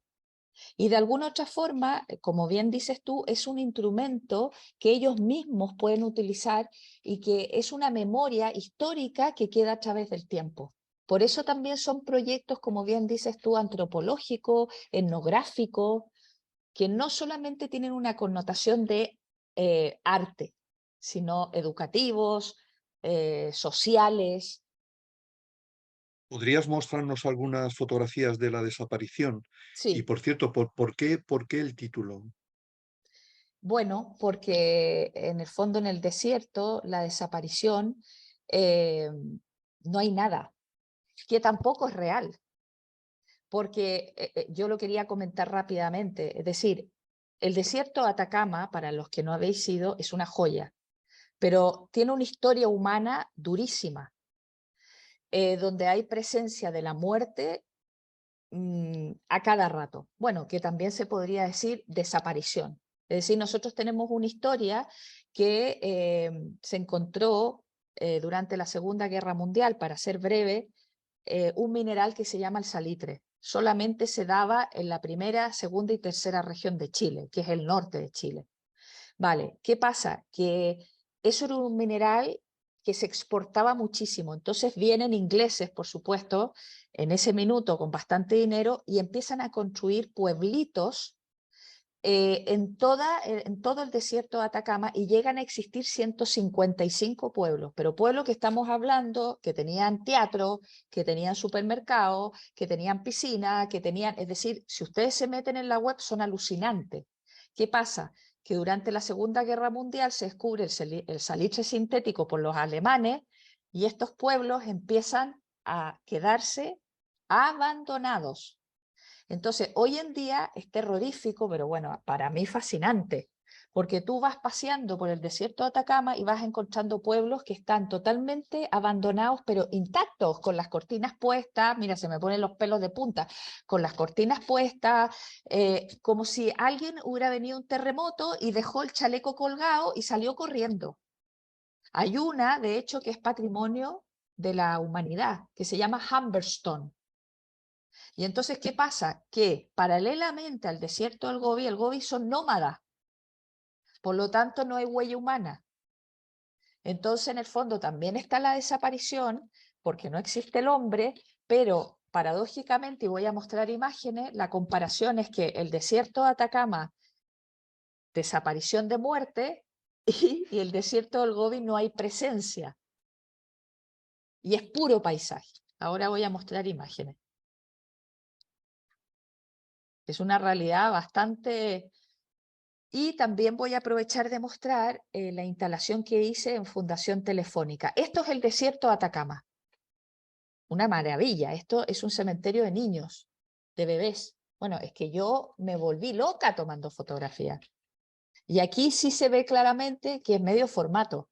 Y de alguna otra forma, como bien dices tú, es un instrumento que ellos mismos pueden utilizar y que es una memoria histórica que queda a través del tiempo. Por eso también son proyectos, como bien dices tú, antropológicos, etnográficos, que no solamente tienen una connotación de arte, sino educativos, sociales. ¿Podrías mostrarnos algunas fotografías de la desaparición? Y Sí, por cierto, por qué el título? bueno, porque en el fondo en el desierto, la desaparición, eh, no hay nada, que tampoco es real, porque yo lo quería comentar rápidamente, es decir, el desierto de Atacama, para los que no habéis ido, es una joya, pero tiene una historia humana durísima, donde hay presencia de la muerte a cada rato. Bueno, que también se podría decir desaparición. Es decir, nosotros tenemos una historia que se encontró durante la Segunda Guerra Mundial, para ser breve, un mineral que se llama el salitre. Solamente se daba en la primera, segunda y tercera región de Chile, que es el norte de Chile. Vale, ¿qué pasa? Que eso era un mineral que se exportaba muchísimo. Entonces vienen ingleses, por supuesto, en ese minuto con bastante dinero y empiezan a construir pueblitos en todo el desierto de Atacama, y llegan a existir 155 pueblos, pero pueblos que estamos hablando, que tenían teatro, que tenían supermercado, que tenían piscina, que tenían, es decir, si ustedes se meten en la web son alucinantes. ¿Qué pasa? Que durante la Segunda Guerra Mundial se descubre el salitre sintético por los alemanes y estos pueblos empiezan a quedarse abandonados. Entonces, hoy en día es terrorífico, pero bueno, para mí fascinante, porque tú vas paseando por el desierto de Atacama y vas encontrando pueblos que están totalmente abandonados, pero intactos, con las cortinas puestas. Mira, se me ponen los pelos de punta, con las cortinas puestas, como si alguien hubiera venido un terremoto y dejó el chaleco colgado y salió corriendo. Hay una, de hecho, que es patrimonio de la humanidad, que se llama Humberstone. Y entonces, ¿qué pasa? Que paralelamente al desierto del Gobi, el Gobi son nómadas, por lo tanto no hay huella humana. Entonces, en el fondo también está la desaparición, porque no existe el hombre, pero paradójicamente, y voy a mostrar imágenes, la comparación es que el desierto de Atacama, desaparición de muerte, y el desierto del Gobi no hay presencia, y es puro paisaje. Ahora voy a mostrar imágenes. Es una realidad bastante. Y también voy a aprovechar de mostrar la instalación que hice en Fundación Telefónica. Esto es el desierto de Atacama. Una maravilla. Esto es un cementerio de niños, de bebés. Bueno, es que yo me volví loca tomando fotografías. Y aquí sí se ve claramente que es medio formato.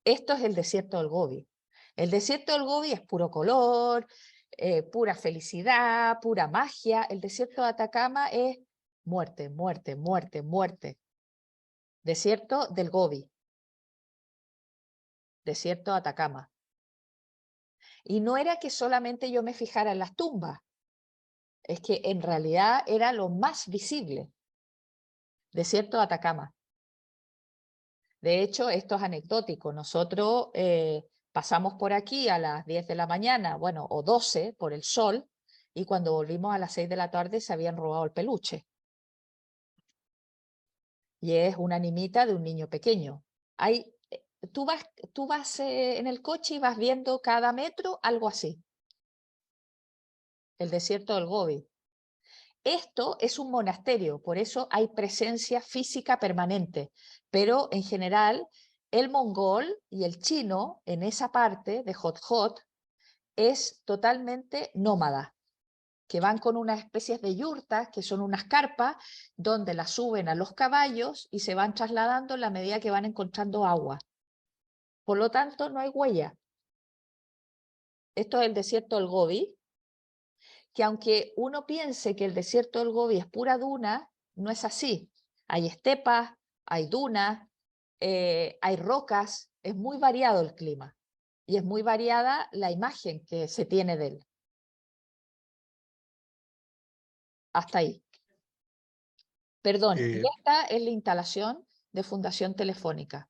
Esto es el desierto del Gobi. El desierto del Gobi es puro color, pura felicidad, pura magia. El desierto de Atacama es muerte, muerte, muerte, muerte. Desierto del Gobi, desierto de Atacama. Y no era que solamente yo me fijara en las tumbas, es que en realidad era lo más visible, desierto de Atacama. De hecho, esto es anecdótico. Nosotros pasamos por aquí a las 10 de la mañana, bueno, o 12 por el sol, y cuando volvimos a las 6 de la tarde se habían robado el peluche. Y es una nimita de un niño pequeño. Hay, tú vas en el coche y vas viendo cada metro algo así. El desierto del Gobi. Esto es un monasterio, por eso hay presencia física permanente, pero en general el mongol y el chino en esa parte de Hot Hot es totalmente nómada, que van con unas especies de yurtas, que son unas carpas, donde las suben a los caballos y se van trasladando en la medida que van encontrando agua. Por lo tanto, no hay huella. Esto es el desierto del Gobi, que aunque uno piense que el desierto del Gobi es pura duna, no es así. Hay estepas, hay dunas, hay rocas, es muy variado el clima y es muy variada la imagen que se tiene de él. Hasta ahí. Perdón, y Eh, esta es la instalación de Fundación Telefónica.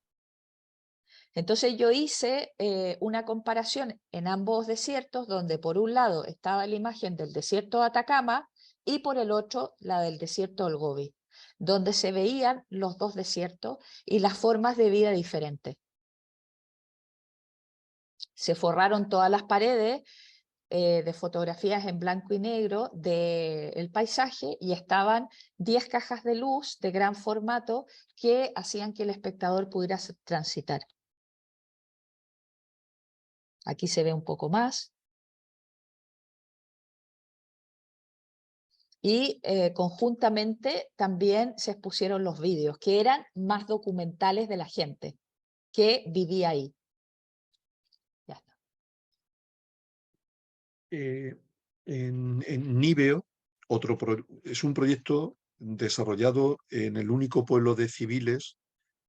Entonces yo hice una comparación en ambos desiertos, donde por un lado estaba la imagen del desierto de Atacama y por el otro la del desierto del Gobi, donde se veían los dos desiertos y las formas de vida diferentes. Se forraron todas las paredes de fotografías en blanco y negro del paisaje y estaban 10 cajas de luz de gran formato que hacían que el espectador pudiera transitar. Aquí se ve un poco más. Y conjuntamente también se expusieron los vídeos, que eran más documentales de la gente que vivía ahí. Ya está. en Níveo, es un proyecto desarrollado en el único pueblo de civiles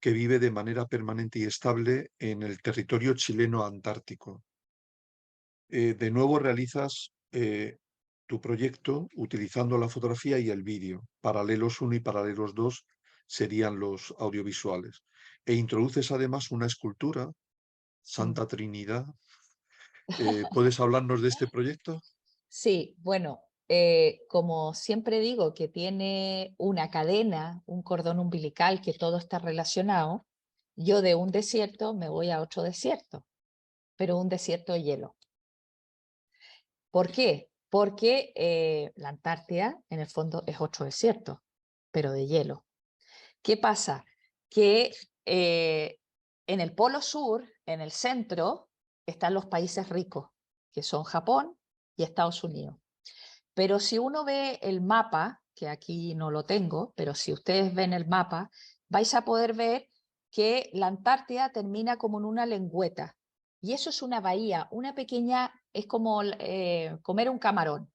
que vive de manera permanente y estable en el territorio chileno antártico. De nuevo realizas tu proyecto utilizando la fotografía y el vídeo. Paralelos 1 y paralelos 2 serían los audiovisuales. E introduces además una escultura, Mm. Santa Trinidad. ¿Puedes hablarnos de este proyecto? Sí, bueno, como siempre digo que tiene una cadena, un cordón umbilical, que todo está relacionado, yo de un desierto me voy a otro desierto, pero un desierto de hielo. ¿Por qué? Porque la Antártida en el fondo es otro desierto, pero de hielo. ¿Qué pasa? Que en el polo sur, en el centro, están los países ricos, que son Japón y Estados Unidos. Pero si uno ve el mapa, que aquí no lo tengo, pero si ustedes ven el mapa, vais a poder ver que la Antártida termina como en una lengüeta. Y eso es una bahía, una pequeña, es como comer un camarón.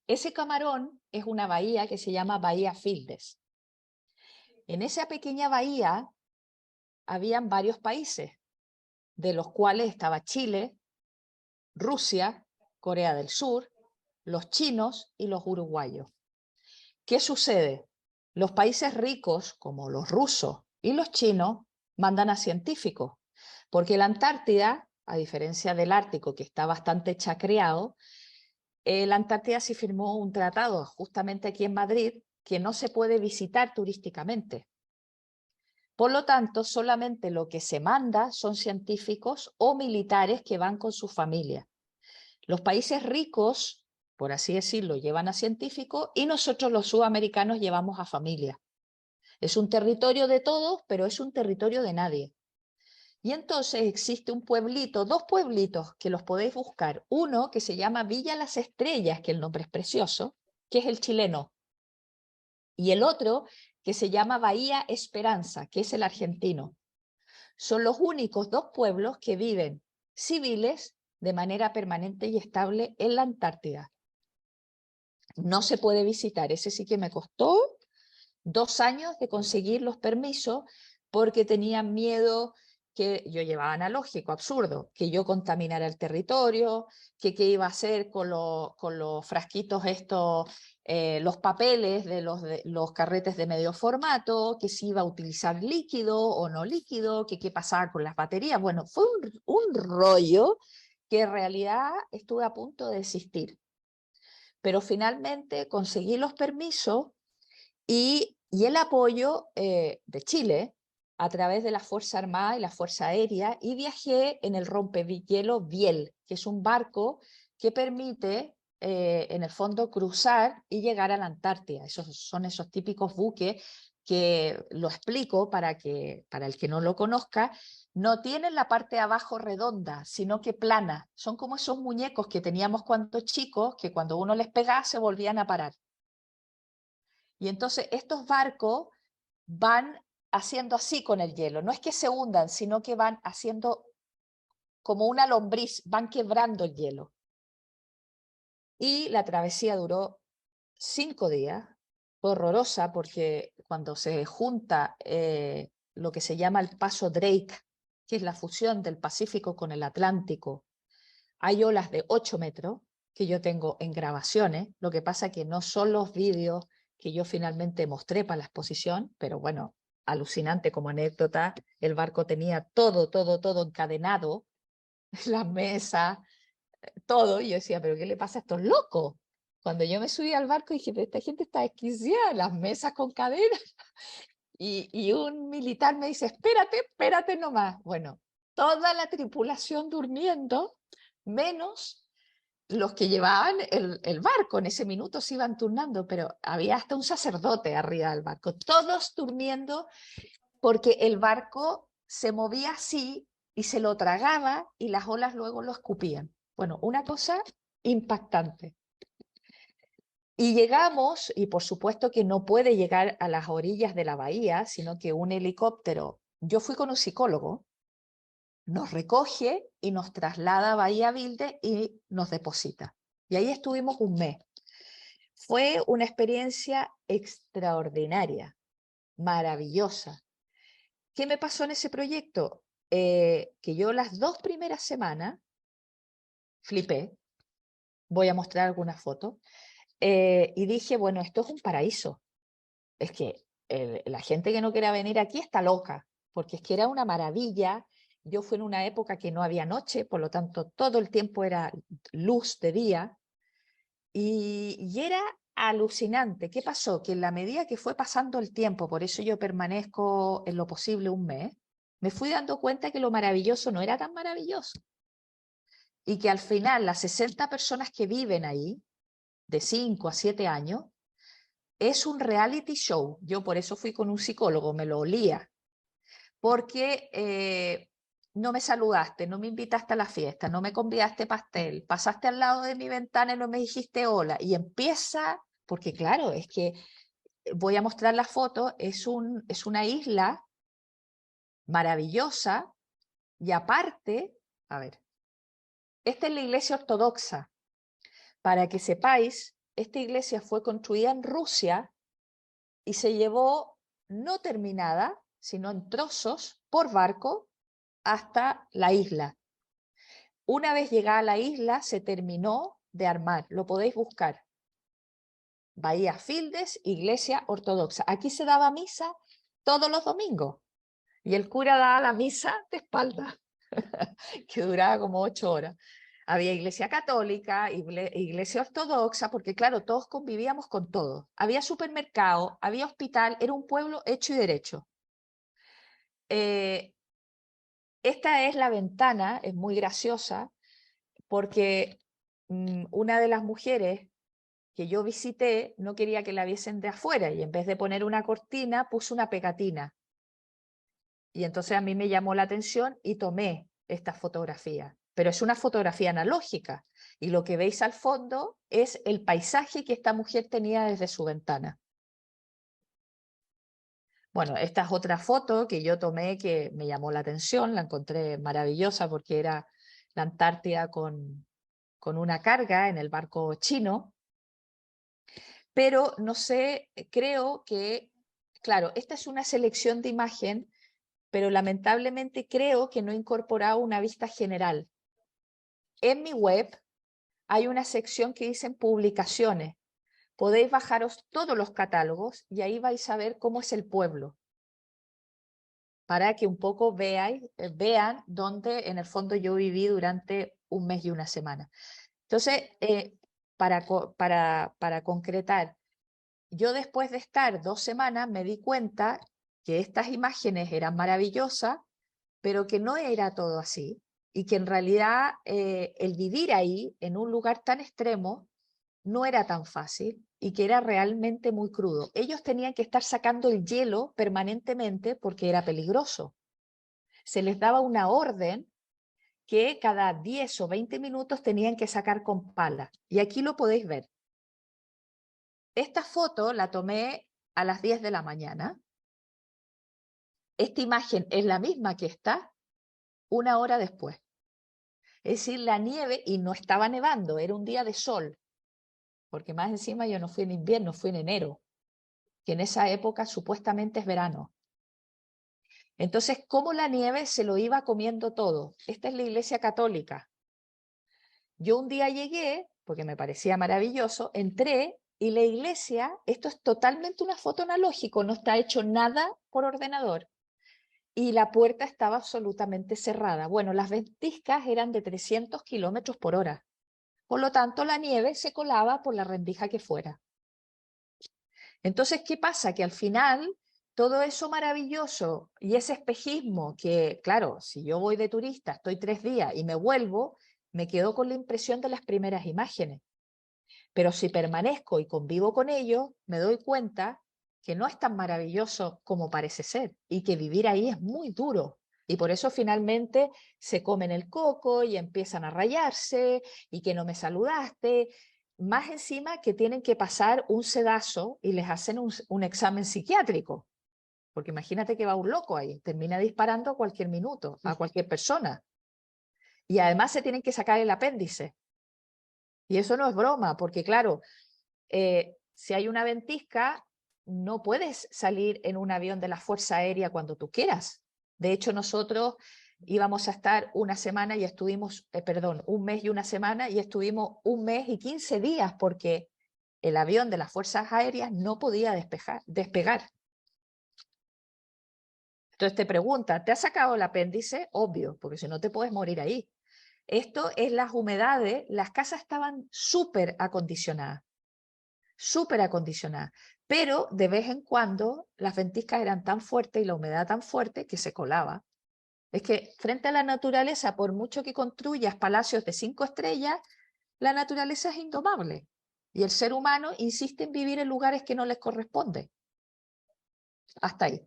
Ese camarón es una bahía que se llama Bahía Fields. En esa pequeña bahía habían varios países, de los cuales estaba Chile, Rusia, Corea del Sur, los chinos y los uruguayos. ¿Qué sucede? Los países ricos, como los rusos y los chinos, mandan a científicos, porque la Antártida, a diferencia del Ártico, que está bastante chacreado, la Antártida sí firmó un tratado justamente aquí en Madrid que no se puede visitar turísticamente. Por lo tanto, solamente lo que se manda son científicos o militares que van con su familia. Los países ricos, por así decirlo, llevan a científicos y nosotros los sudamericanos llevamos a familia. Es un territorio de todos, pero es un territorio de nadie. Y entonces existe un pueblito, dos pueblitos que los podéis buscar. Uno que se llama Villa Las Estrellas, que el nombre es precioso, que es el chileno. Y el otro que se llama Bahía Esperanza, que es el argentino. Son los únicos dos pueblos que viven civiles de manera permanente y estable en la Antártida. No se puede visitar, ese sí que me costó 2 años de conseguir los permisos porque tenían miedo que yo llevaba analógico, absurdo, que yo contaminara el territorio, que qué iba a hacer con los frasquitos estos, los papeles de los carretes de medio formato, que si iba a utilizar líquido o no líquido, que qué pasaba con las baterías. Bueno, fue un rollo que en realidad estuve a punto de desistir. Pero finalmente conseguí los permisos y el apoyo de Chile a través de la Fuerza Armada y la Fuerza Aérea, y viajé en el rompehielo Biel, que es un barco que permite en el fondo cruzar y llegar a la Antártida. Son esos típicos buques que lo explico para el que no lo conozca, no tienen la parte de abajo redonda, sino que plana. Son como esos muñecos que teníamos cuando chicos, que cuando uno les pegaba se volvían a parar. Y entonces estos barcos van haciendo así con el hielo. No es que se hundan, sino que van haciendo como una lombriz, van quebrando el hielo. Y la travesía duró 5 días, fue horrorosa porque cuando se junta lo que se llama el paso Drake, que es la fusión del Pacífico con el Atlántico, hay olas de 8 metros que yo tengo en grabaciones, lo que pasa que no son los vídeos que yo finalmente mostré para la exposición, pero bueno, alucinante como anécdota, el barco tenía todo encadenado, las mesas, todo, y yo decía, pero ¿qué le pasa a estos locos? Cuando yo me subí al barco dije, pero esta gente está desquiciada, las mesas con cadenas, y un militar me dice, espérate nomás. Bueno, toda la tripulación durmiendo, menos los que llevaban el barco. En ese minuto se iban turnando, pero había hasta un sacerdote arriba del barco, todos durmiendo porque el barco se movía así y se lo tragaba y las olas luego lo escupían. Bueno, una cosa impactante. Y llegamos, y por supuesto que no puede llegar a las orillas de la bahía, sino que un helicóptero, yo fui con un psicólogo, nos recoge y nos traslada a Bahía Vilde y nos deposita. Y ahí estuvimos un mes. Fue una experiencia extraordinaria, maravillosa. ¿Qué me pasó en ese proyecto? Que yo las 2 primeras semanas flipé, voy a mostrar algunas fotos, y dije, bueno, esto es un paraíso. Es que la gente que no quiera venir aquí está loca, porque es que era una maravilla. Yo fui en una época que no había noche, por lo tanto todo el tiempo era luz de día, y era alucinante. ¿Qué pasó? Que en la medida que fue pasando el tiempo, por eso yo permanezco en lo posible un mes, me fui dando cuenta que lo maravilloso no era tan maravilloso. Y que al final las 60 personas que viven ahí, de 5 a 7 años, es un reality show. Yo por eso fui con un psicólogo, me lo olía. Porque no me saludaste, no me invitaste a la fiesta, no me convidaste pastel, pasaste al lado de mi ventana y no me dijiste hola. Y empieza, porque claro, es que voy a mostrar la foto, es una isla maravillosa y aparte, a ver, esta es la iglesia ortodoxa. Para que sepáis, esta iglesia fue construida en Rusia y se llevó no terminada, sino en trozos por barco hasta la isla. Una vez llegada a la isla, se terminó de armar. Lo podéis buscar. Bahía Fildes, iglesia ortodoxa. Aquí se daba misa todos los domingos. Y el cura daba la misa de espalda, que duraba como 8 horas. Había iglesia católica, iglesia ortodoxa, porque claro, todos convivíamos con todos. Había supermercado, había hospital, era un pueblo hecho y derecho. Esta es la ventana, es muy graciosa, porque una de las mujeres que yo visité no quería que la viesen de afuera y en vez de poner una cortina puso una pegatina. Y entonces a mí me llamó la atención y tomé esta fotografía. Pero es una fotografía analógica y lo que veis al fondo es el paisaje que esta mujer tenía desde su ventana. Bueno, esta es otra foto que yo tomé que me llamó la atención, la encontré maravillosa porque era la Antártida con una carga en el barco chino. Pero no sé, creo que, claro, esta es una selección de imagen, pero lamentablemente creo que no he incorporado una vista general. En mi web hay una sección que dice publicaciones. Podéis bajaros todos los catálogos y ahí vais a ver cómo es el pueblo, para que un poco vean dónde en el fondo yo viví durante un mes y una semana. Entonces, para concretar, yo después de estar 2 semanas me di cuenta que estas imágenes eran maravillosas, pero que no era todo así y que en realidad el vivir ahí en un lugar tan extremo no era tan fácil y que era realmente muy crudo. Ellos tenían que estar sacando el hielo permanentemente porque era peligroso. Se les daba una orden que cada 10 o 20 minutos tenían que sacar con pala. Y aquí lo podéis ver. Esta foto la tomé a las 10 de la mañana. Esta imagen es la misma que está 1 hora después. Es decir, la nieve, y no estaba nevando, era un día de sol, porque más encima yo no fui en invierno, fui en enero, que en esa época supuestamente es verano. Entonces, ¿cómo la nieve se lo iba comiendo todo? Esta es la Iglesia Católica. Yo un día llegué, porque me parecía maravilloso, entré y la iglesia, esto es totalmente una foto analógico, no está hecho nada por ordenador. Y la puerta estaba absolutamente cerrada. Bueno, las ventiscas eran de 300 kilómetros por hora. Por lo tanto, la nieve se colaba por la rendija que fuera. Entonces, ¿qué pasa? Que al final, todo eso maravilloso y ese espejismo que, claro, si yo voy de turista, estoy 3 días y me vuelvo, me quedo con la impresión de las primeras imágenes. Pero si permanezco y convivo con ellos, me doy cuenta que no es tan maravilloso como parece ser y que vivir ahí es muy duro. Y por eso finalmente se comen el coco y empiezan a rayarse y que no me saludaste. Más encima que tienen que pasar un sedazo y les hacen un examen psiquiátrico. Porque imagínate que va un loco ahí, termina disparando a cualquier minuto, a cualquier persona. Y además se tienen que sacar el apéndice. Y eso no es broma, porque claro, si hay una ventisca, no puedes salir en un avión de la Fuerza Aérea cuando tú quieras. De hecho, nosotros íbamos a estar una semana y estuvimos, perdón, un mes y una semana y estuvimos un mes y 15 días porque el avión de las Fuerzas Aéreas no podía despegar. Entonces te pregunta, ¿te has sacado el apéndice? Obvio, porque si no te puedes morir ahí. Esto es las humedades, las casas estaban súper acondicionadas, pero de vez en cuando las ventiscas eran tan fuertes y la humedad tan fuerte que se colaba. Es que frente a la naturaleza, por mucho que construyas palacios de 5 estrellas, la naturaleza es indomable y el ser humano insiste en vivir en lugares que no les corresponde. Hasta ahí.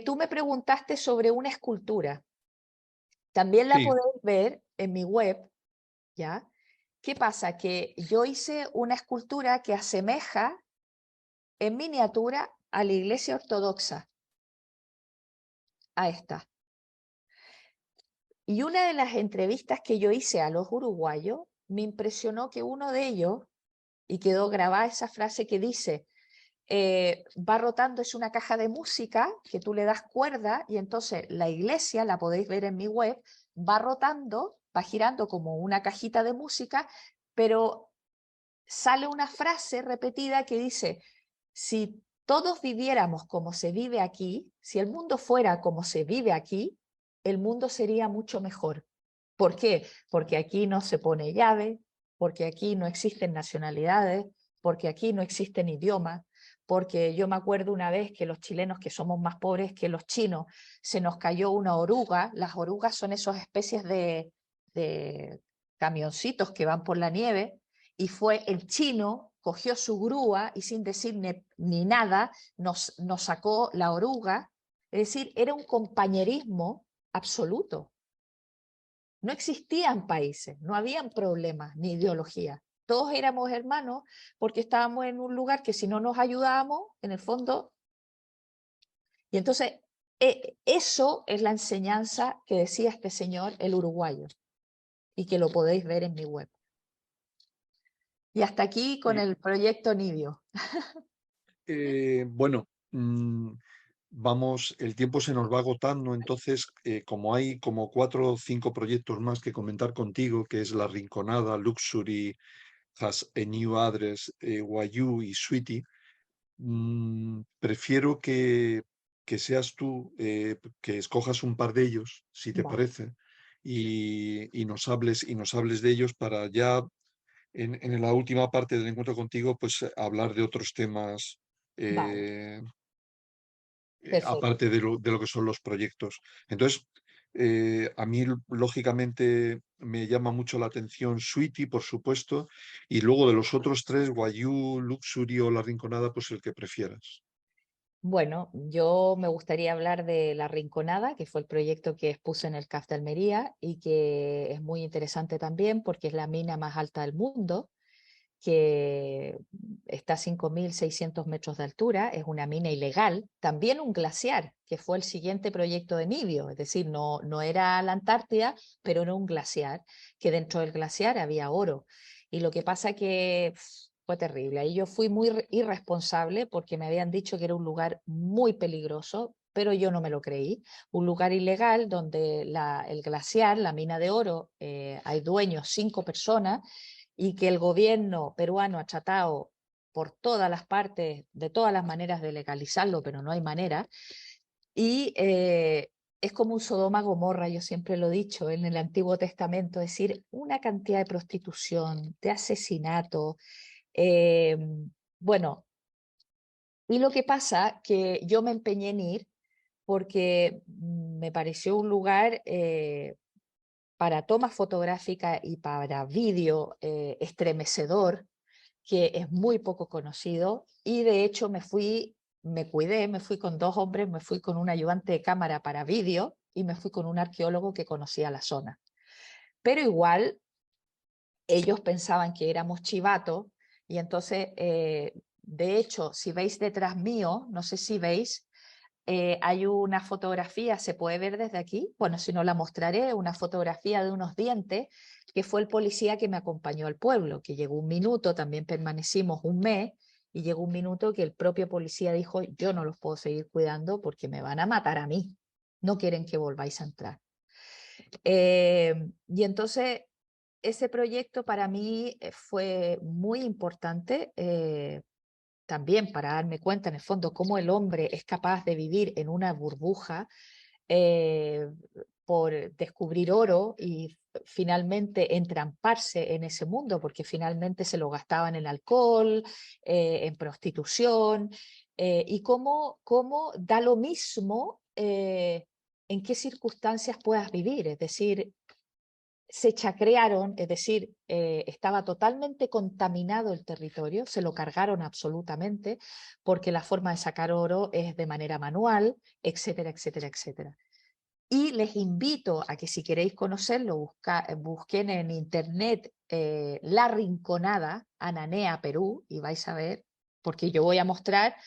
Tú me preguntaste sobre una escultura. También la Sí, podéis ver en mi web, ¿ya? ¿Qué pasa? Que yo hice una escultura que asemeja en miniatura a la iglesia ortodoxa, a esta. Y una de las entrevistas que yo hice a los uruguayos, me impresionó que uno de ellos, y quedó grabada esa frase que dice, va rotando, es una caja de música que tú le das cuerda y entonces la iglesia, la podéis ver en mi web, va rotando, va girando como una cajita de música, pero sale una frase repetida que dice, si todos viviéramos como se vive aquí, si el mundo fuera como se vive aquí, el mundo sería mucho mejor. ¿Por qué? Porque aquí no se pone llave, porque aquí no existen nacionalidades, porque aquí no existen idiomas, porque yo me acuerdo una vez que los chilenos, que somos más pobres que los chinos, se nos cayó una oruga. Las orugas son esas especies de camioncitos que van por la nieve, y fue el chino, cogió su grúa y sin decir ni nada, nos sacó la oruga. Es decir, era un compañerismo absoluto. No existían países, no habían problemas ni ideología. Todos éramos hermanos porque estábamos en un lugar que si no nos ayudábamos, en el fondo. Y entonces, eso es la enseñanza que decía este señor, el uruguayo, y que lo podéis ver en mi web. Y hasta aquí con y, el proyecto Nibio. bueno, vamos, el tiempo se nos va agotando, entonces, como hay como 4 o 5 proyectos más que comentar contigo, que es La Rinconada, Luxury, Has a New Address, Wayu y Sweetie, prefiero que seas tú, que escojas un par de ellos, si te Vale, parece, y nos hables de ellos para ya en la última parte del encuentro contigo, pues hablar de otros temas. vale, eh, perfecto. Aparte de lo que son los proyectos. Entonces, a mí, lógicamente, me llama mucho la atención Sweetie, por supuesto, y luego de los otros tres, Wayuu, Luxury o La Rinconada, pues el que prefieras. Bueno, yo me gustaría hablar de La Rinconada, que fue el proyecto que expuso en el CAF de Almería y que es muy interesante también porque es la mina más alta del mundo. que está a 5.600 metros de altura, es una mina ilegal, también un glaciar, que fue el siguiente proyecto de Nibio, es decir, no era la Antártida, pero era un glaciar, que dentro del glaciar había oro. Y lo que pasa que fue terrible, ahí yo fui muy irresponsable porque me habían dicho que era un lugar muy peligroso, pero yo no me lo creí. Un lugar ilegal donde el glaciar, la mina de oro, hay dueños, 5 personas, y que el gobierno peruano ha tratado por todas las partes, de todas las maneras de legalizarlo, pero no hay manera. Y es como un Sodoma Gomorra, yo siempre lo he dicho en el Antiguo Testamento, es decir, una cantidad de prostitución, de asesinato. eh, bueno, y lo que pasa que yo me empeñé en ir porque me pareció un lugar para tomas fotográficas y para vídeo estremecedor, que es muy poco conocido, y de hecho me cuidé, me fui con 2 hombres, me fui con un ayudante de cámara para vídeo y me fui con un arqueólogo que conocía la zona. Pero igual ellos pensaban que éramos chivatos y entonces, de hecho, si veis detrás mío, no sé si veis, hay una fotografía, se puede ver desde aquí, bueno, si no la mostraré, una fotografía de unos dientes, que fue el policía que me acompañó al pueblo, que llegó un minuto, también permanecimos un mes, y llegó un minuto que el propio policía dijo, yo no los puedo seguir cuidando porque me van a matar a mí, no quieren que volváis a entrar. Y entonces, ese proyecto para mí fue muy importante, también para darme cuenta en el fondo cómo el hombre es capaz de vivir en una burbuja eh, por descubrir oro y finalmente entramparse en ese mundo, porque finalmente se lo gastaban en alcohol, en prostitución, y cómo da lo mismo en qué circunstancias puedas vivir, es decir, se chacrearon, es decir, estaba totalmente contaminado el territorio, se lo cargaron absolutamente, porque la forma de sacar oro es de manera manual, etcétera, etcétera, etcétera. Y les invito a que si queréis conocerlo, busquen en internet La Rinconada, Ananea, Perú, y vais a ver, porque yo voy a mostrar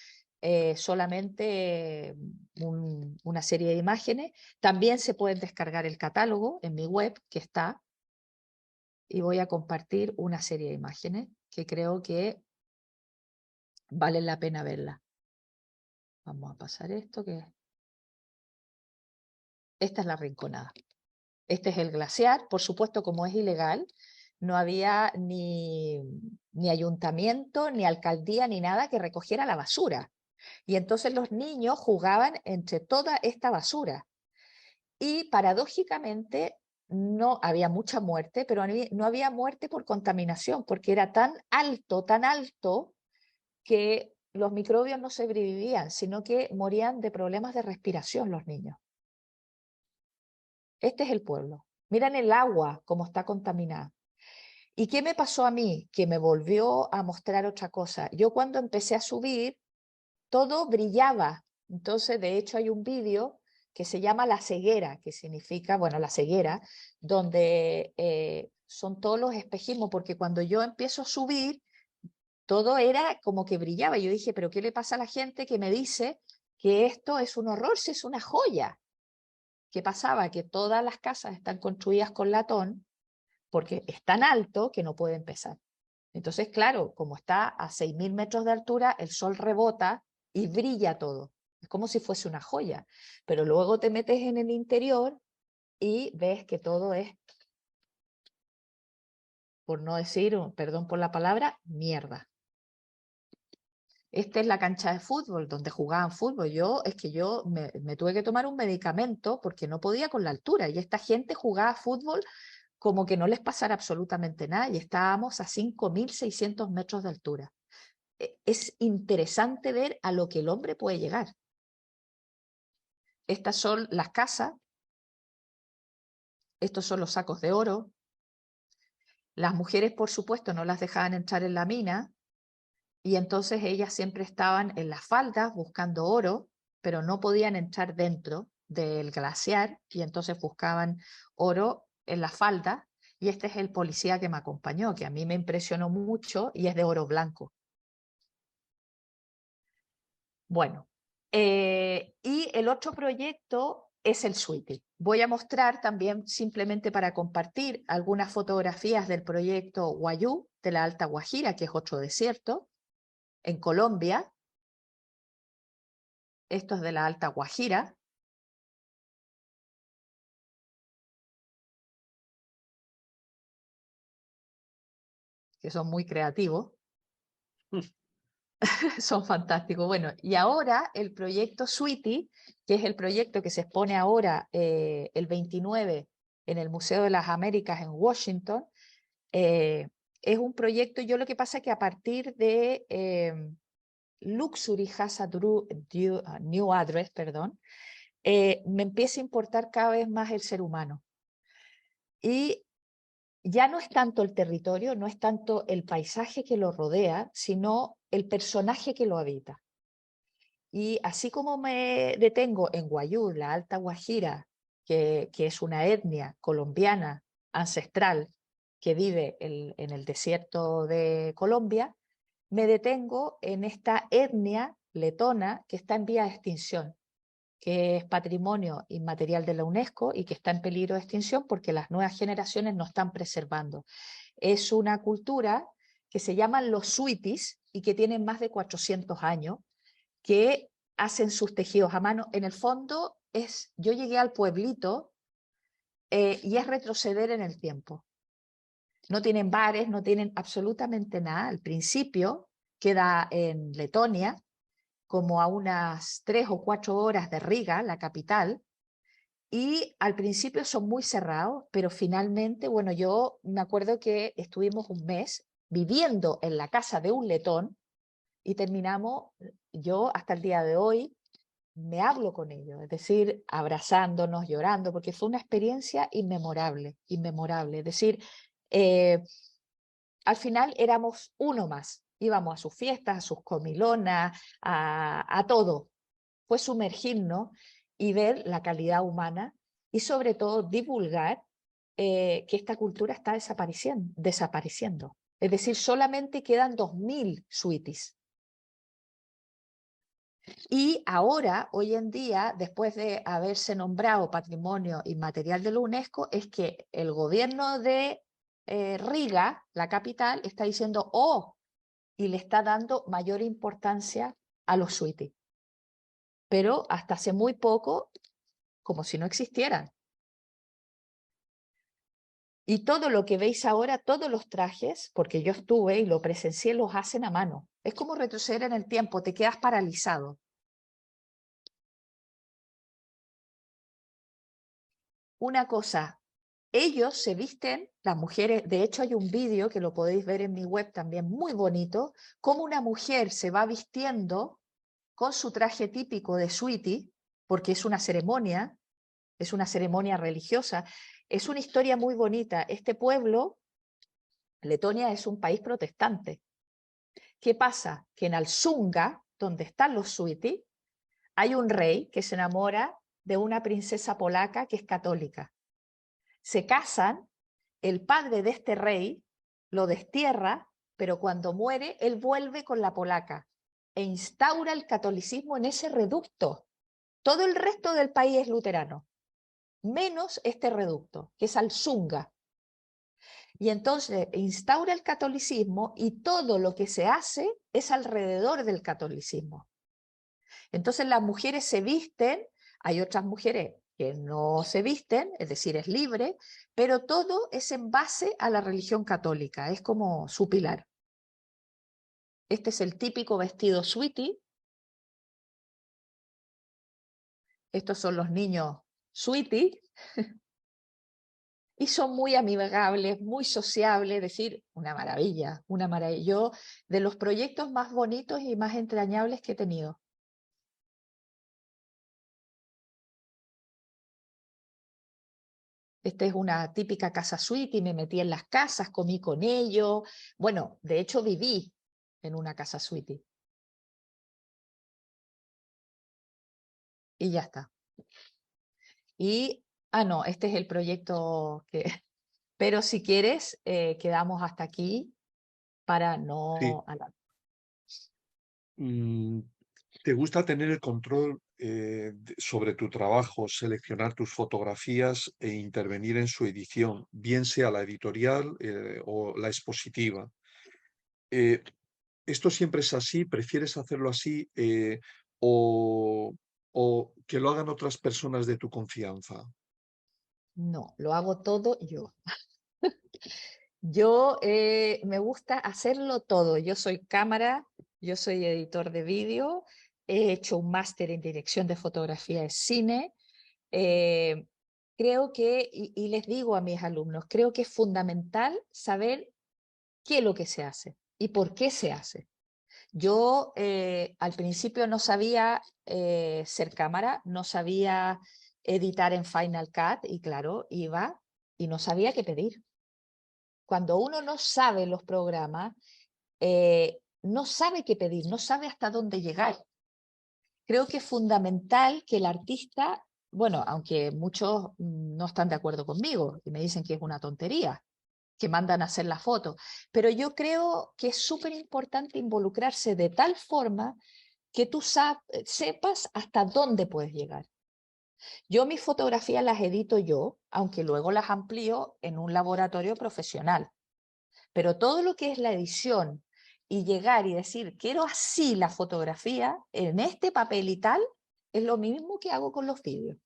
solamente una serie de imágenes. También se pueden descargar el catálogo en mi web, que está, y voy a compartir una serie de imágenes que creo que vale la pena verla. Vamos a pasar esto, que esta es La Rinconada. Este es el glaciar, por supuesto, como es ilegal, no había ni ayuntamiento, ni alcaldía, ni nada que recogiera la basura. Y entonces los niños jugaban entre toda esta basura. Y paradójicamente no había mucha muerte, pero no había muerte por contaminación, porque era tan alto, que los microbios no sobrevivían, sino que morían de problemas de respiración los niños. Este es el pueblo. Miren el agua, cómo está contaminada. ¿Y qué me pasó a mí? Que me volvió a mostrar otra cosa. Yo cuando empecé a subir, todo brillaba. Entonces, de hecho, hay un vídeo que se llama La Ceguera, que significa, bueno, la ceguera, donde son todos los espejismos, porque cuando yo empiezo a subir, todo era como que brillaba. Yo dije, pero ¿qué le pasa a la gente que me dice que esto es un horror, si es una joya? ¿Qué pasaba? Que todas las casas están construidas con latón porque es tan alto que no puede empezar. Entonces, claro, como está a 6.000 metros de altura, el sol rebota y brilla todo. Es como si fuese una joya. Pero luego te metes en el interior y ves que todo es, por no decir, perdón por la palabra, mierda. Esta es la cancha de fútbol, donde jugaban fútbol. Yo me tuve que tomar un medicamento porque no podía con la altura. Y esta gente jugaba fútbol como que no les pasara absolutamente nada. Y estábamos a 5.600 metros de altura. Es interesante ver a lo que el hombre puede llegar. Estas son las casas. Estos son los sacos de oro. Las mujeres, por supuesto, no las dejaban entrar en la mina. Y entonces ellas siempre estaban en las faldas buscando oro, pero no podían entrar dentro del glaciar y entonces buscaban oro en la falda y este es el policía que me acompañó, que a mí me impresionó mucho y es de oro blanco. Bueno, y el otro proyecto es el Sweetie. Voy a mostrar también, simplemente para compartir, algunas fotografías del proyecto Wayuu de la Alta Guajira, que es otro desierto, en Colombia. Esto es de la Alta Guajira. Que son muy creativos. Son fantásticos. Bueno, y ahora el proyecto Sweetie, que es el proyecto que se expone ahora el 29 en el Museo de las Américas en Washington, es un proyecto, yo lo que pasa es que a partir de Luxury has a new address, perdón, me empieza a importar cada vez más el ser humano. Y ya no es tanto el territorio, no es tanto el paisaje que lo rodea, sino el personaje que lo habita. Y así como me detengo en Wayuu, la Alta Guajira, que es una etnia colombiana ancestral que vive en el desierto de Colombia, me detengo en esta etnia letona que está en vía de extinción, que es patrimonio inmaterial de la UNESCO y que está en peligro de extinción porque las nuevas generaciones no están preservando. Es una cultura que se llaman los Sweeties y que tienen más de 400 años, que hacen sus tejidos a mano. En el fondo, yo llegué al pueblito y es retroceder en el tiempo. No tienen bares, no tienen absolutamente nada. Al principio queda en Letonia, como a unas 3 o 4 horas de Riga, la capital, y al principio son muy cerrados, pero finalmente, bueno, yo me acuerdo que estuvimos un mes viviendo en la casa de un letón y terminamos, yo hasta el día de hoy me hablo con ellos, es decir, abrazándonos, llorando, porque fue una experiencia inmemorable, inmemorable. Es decir, eh, al final éramos uno más, íbamos a sus fiestas, a sus comilonas, a todo. Fue sumergirnos y ver la calidad humana y sobre todo divulgar que esta cultura está desapareciendo. Es decir, solamente quedan 2000 Sweeties. Y ahora, hoy en día, después de haberse nombrado Patrimonio Inmaterial de la UNESCO, es que el gobierno de Riga, la capital, está diciendo, oh, y le está dando mayor importancia a los Sweeties. Pero hasta hace muy poco, como si no existieran. Y todo lo que veis ahora, todos los trajes, porque yo estuve y lo presencié, los hacen a mano. Es como retroceder en el tiempo, te quedas paralizado. Una cosa, ellos se visten, las mujeres, de hecho hay un vídeo que lo podéis ver en mi web también, muy bonito, cómo una mujer se va vistiendo con su traje típico de Sweetie, porque es una ceremonia religiosa, es una historia muy bonita. Este pueblo, Letonia, es un país protestante. ¿Qué pasa? Que en Alsunga, donde están los Sweetie, hay un rey que se enamora de una princesa polaca que es católica. Se casan, el padre de este rey lo destierra, pero cuando muere, él vuelve con la polaca e instaura el catolicismo en ese reducto. Todo el resto del país es luterano, menos este reducto, que es Alsunga. Y entonces instaura el catolicismo y todo lo que se hace es alrededor del catolicismo. Entonces las mujeres se visten, hay otras mujeres que no se visten, es decir, es libre, pero todo es en base a la religión católica, es como su pilar. Este es el típico vestido Sweetie. Estos son los niños Sweetie. Y son muy amigables, muy sociables, es decir, una maravilla, una maravilla. Yo, de los proyectos más bonitos y más entrañables que he tenido. Esta es una típica casa Sweetie, me metí en las casas, comí con ellos. Bueno, de hecho viví en una casa Sweetie. Y ya está. Y, no, este es el proyecto que Pero si quieres, quedamos hasta aquí para Sí. no alargar. Mm, ¿Te gusta tener el control sobre tu trabajo, seleccionar tus fotografías e intervenir en su edición, bien sea la editorial o la expositiva? Eh, ¿Esto siempre es así? ¿Prefieres hacerlo así o, o que lo hagan otras personas de tu confianza? No, lo hago todo yo. Yo me gusta hacerlo todo. Yo soy cámara, yo soy editor de vídeo, he hecho un máster en dirección de fotografía de cine. eh, Creo que, y les digo a mis alumnos, creo que es fundamental saber qué es lo que se hace y por qué se hace. Yo al principio no sabía ser cámara, no sabía editar en Final Cut y claro, iba y no sabía qué pedir. Cuando uno no sabe los programas, no sabe qué pedir, no sabe hasta dónde llegar. Creo que es fundamental que el artista, bueno, aunque muchos no están de acuerdo conmigo y me dicen que es una tontería, que mandan a hacer la foto, pero yo creo que es súper importante involucrarse de tal forma que tú sepas hasta dónde puedes llegar. Yo mis fotografías las edito yo, aunque luego las amplío en un laboratorio profesional. Pero todo lo que es la edición y llegar y decir, quiero así la fotografía en este papel y tal, es lo mismo que hago con los vídeos.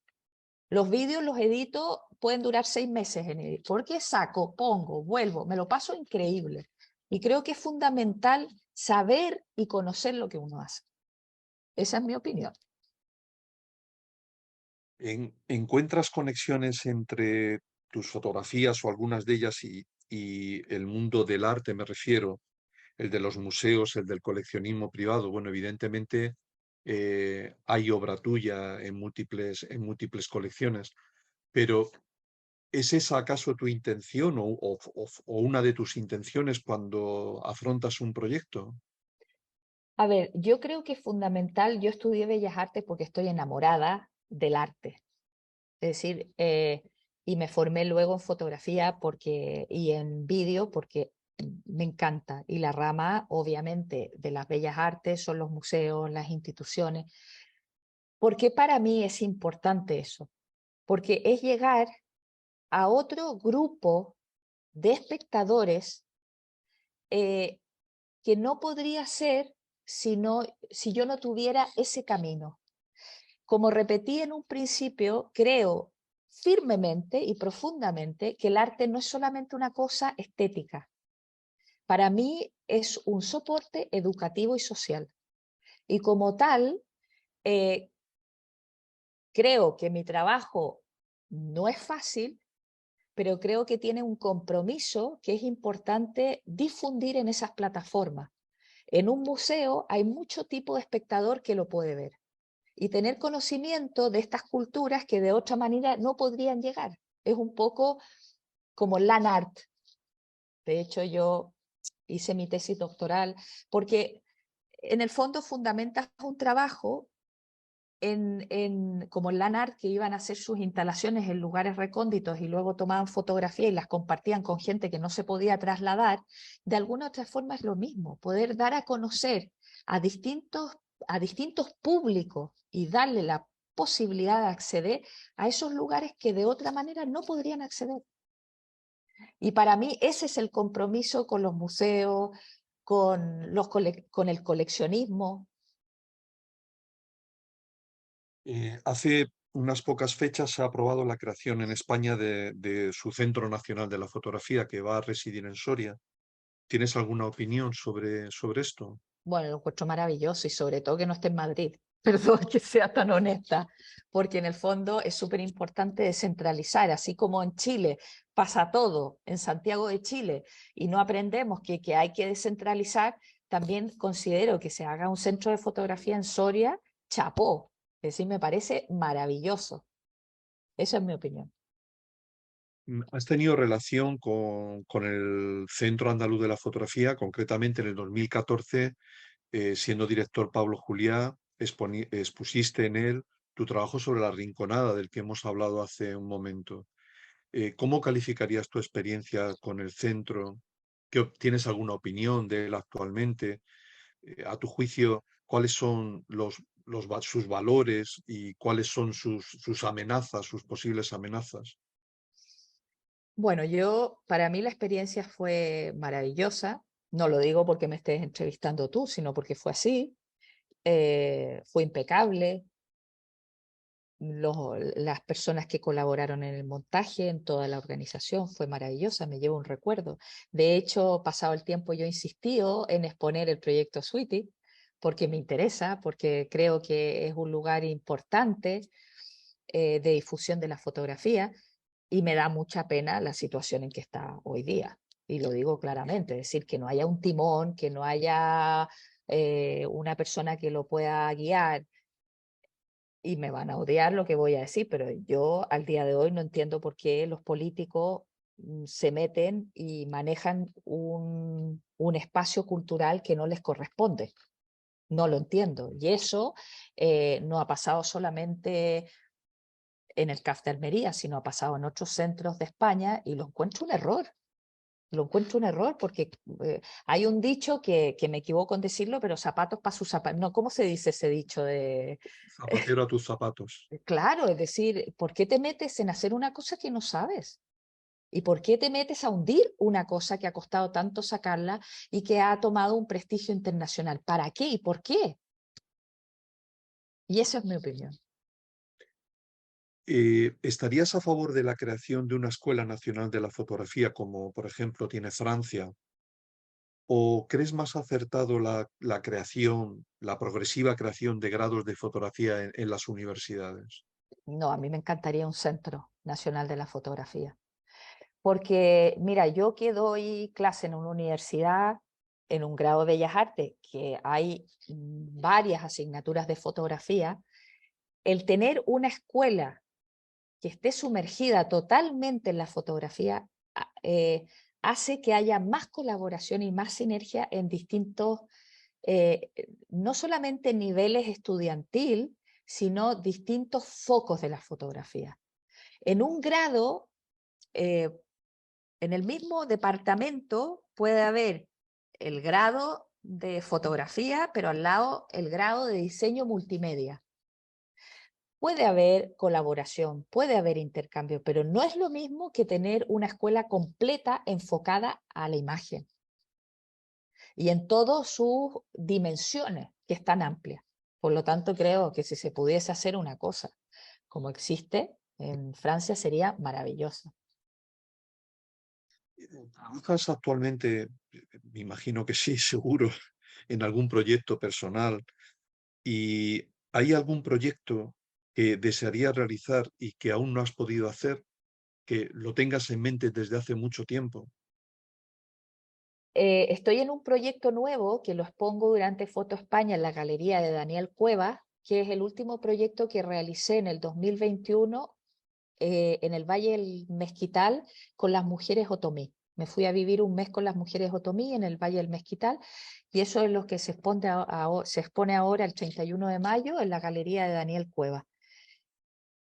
Los vídeos los edito, pueden durar 6 meses en editar, porque saco, pongo, vuelvo, me lo paso increíble. Y creo que es fundamental saber y conocer lo que uno hace. Esa es mi opinión. ¿Encuentras conexiones entre tus fotografías o algunas de ellas y el mundo del arte, me refiero, el de los museos, el del coleccionismo privado? Bueno, evidentemente hay obra tuya en múltiples colecciones, pero ¿es esa acaso tu intención o una de tus intenciones cuando afrontas un proyecto? A ver, yo creo que es fundamental, yo estudié Bellas Artes porque estoy enamorada del arte. Es decir, y me formé luego en fotografía y en vídeo porque me encanta. Y la rama, obviamente, de las bellas artes son los museos, las instituciones. ¿Por qué para mí es importante eso? Porque es llegar a otro grupo de espectadores eh, que no podría ser si yo no tuviera ese camino. Como repetí en un principio, creo firmemente y profundamente que el arte no es solamente una cosa estética. Para mí es un soporte educativo y social. Y como tal, eh, creo que mi trabajo no es fácil, pero creo que tiene un compromiso que es importante difundir en esas plataformas. En un museo hay mucho tipo de espectador que lo puede ver y tener conocimiento de estas culturas que de otra manera no podrían llegar. Es un poco como land art. De hecho, yo hice mi tesis doctoral porque en el fondo fundamentas un trabajo como el land art, que iban a hacer sus instalaciones en lugares recónditos y luego tomaban fotografías y las compartían con gente que no se podía trasladar. De alguna otra forma es lo mismo, poder dar a conocer a distintos públicos y darle la posibilidad de acceder a esos lugares que de otra manera no podrían acceder. Y para mí ese es el compromiso con los museos, con el coleccionismo. Hace unas pocas fechas se ha aprobado la creación en España de su Centro Nacional de la Fotografía, que va a residir en Soria. ¿Tienes alguna opinión sobre esto? Bueno, lo encuentro maravilloso y sobre todo que no esté en Madrid. Perdón que sea tan honesta, porque en el fondo es súper importante descentralizar, así como en Chile pasa todo, en Santiago de Chile, y no aprendemos que hay que descentralizar, también considero que se haga un centro de fotografía en Soria, chapó, es decir, me parece maravilloso. Esa es mi opinión. ¿Has tenido relación con el Centro Andaluz de la Fotografía? Concretamente en el 2014, siendo director Pablo Juliá, expusiste en él tu trabajo sobre la Rinconada, del que hemos hablado hace un momento. ¿Cómo calificarías tu experiencia con el centro? ¿Tienes alguna opinión de él actualmente? A tu juicio, ¿cuáles son sus valores y cuáles son sus amenazas, sus posibles amenazas? Bueno, para mí la experiencia fue maravillosa. No lo digo porque me estés entrevistando tú, sino porque fue así. Fue impecable. Las personas que colaboraron en el montaje, en toda la organización, fue maravillosa, me llevo un recuerdo. De hecho, pasado el tiempo, yo he insistido en exponer el proyecto Sweetie, porque me interesa, porque creo que es un lugar importante de difusión de la fotografía, y me da mucha pena la situación en que está hoy día. Y lo digo claramente, es decir, que no haya un timón, que no haya una persona que lo pueda guiar, y me van a odiar lo que voy a decir, pero yo al día de hoy no entiendo por qué los políticos se meten y manejan un espacio cultural que no les corresponde. No lo entiendo. Y eso no ha pasado solamente en el CAF de Almería, sino ha pasado en otros centros de España, y lo encuentro un error. Lo encuentro un error porque hay un dicho que me equivoco en decirlo, pero zapatos para sus zapatos. No, ¿cómo se dice ese dicho de... Zapatero a tus zapatos. Claro, es decir, ¿por qué te metes en hacer una cosa que no sabes? ¿Y por qué te metes a hundir una cosa que ha costado tanto sacarla y que ha tomado un prestigio internacional? ¿Para qué y por qué? Y esa es mi opinión. ¿Estarías a favor de la creación de una escuela nacional de la fotografía, como por ejemplo tiene Francia? ¿O crees más acertado la creación, la progresiva creación de grados de fotografía en las universidades? No, a mí me encantaría un Centro Nacional de la Fotografía. Porque, mira, yo que doy clase en una universidad, en un grado de Bellas Artes, que hay varias asignaturas de fotografía, el tener una escuela que esté sumergida totalmente en la fotografía hace que haya más colaboración y más sinergia en distintos, eh, no solamente niveles estudiantil, sino distintos focos de la fotografía. En un grado, eh, en el mismo departamento puede haber el grado de fotografía, pero al lado el grado de diseño multimedia. Puede haber colaboración, puede haber intercambio, pero no es lo mismo que tener una escuela completa enfocada a la imagen y en todas sus dimensiones, que es tan amplia. Por lo tanto, creo que si se pudiese hacer una cosa como existe en Francia sería maravilloso. ¿Trabajas actualmente, me imagino que sí, seguro, en algún proyecto personal? ¿Y hay algún proyecto que desearías realizar y que aún no has podido hacer, que lo tengas en mente desde hace mucho tiempo? Estoy en un proyecto nuevo que lo expongo durante Foto España en la galería de Daniel Cuevas, que es el último proyecto que realicé en el 2021 en el Valle del Mezquital con las mujeres otomí. Me fui a vivir un mes con las mujeres otomí en el Valle del Mezquital, y eso es lo que se expone ahora el 31 de mayo en la galería de Daniel Cuevas.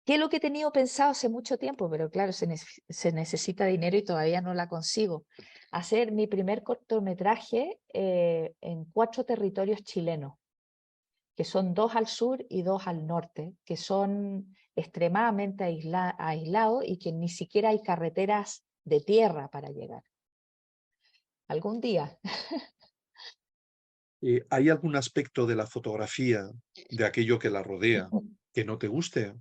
¿Qué es lo que he tenido pensado hace mucho tiempo? Pero claro, se necesita dinero y todavía no la consigo. Hacer mi primer cortometraje en 4 territorios chilenos, que son 2 al sur y 2 al norte, que son extremadamente aislados y que ni siquiera hay carreteras de tierra para llegar. Algún día. ¿Hay algún aspecto de la fotografía, de aquello que la rodea, que no te guste?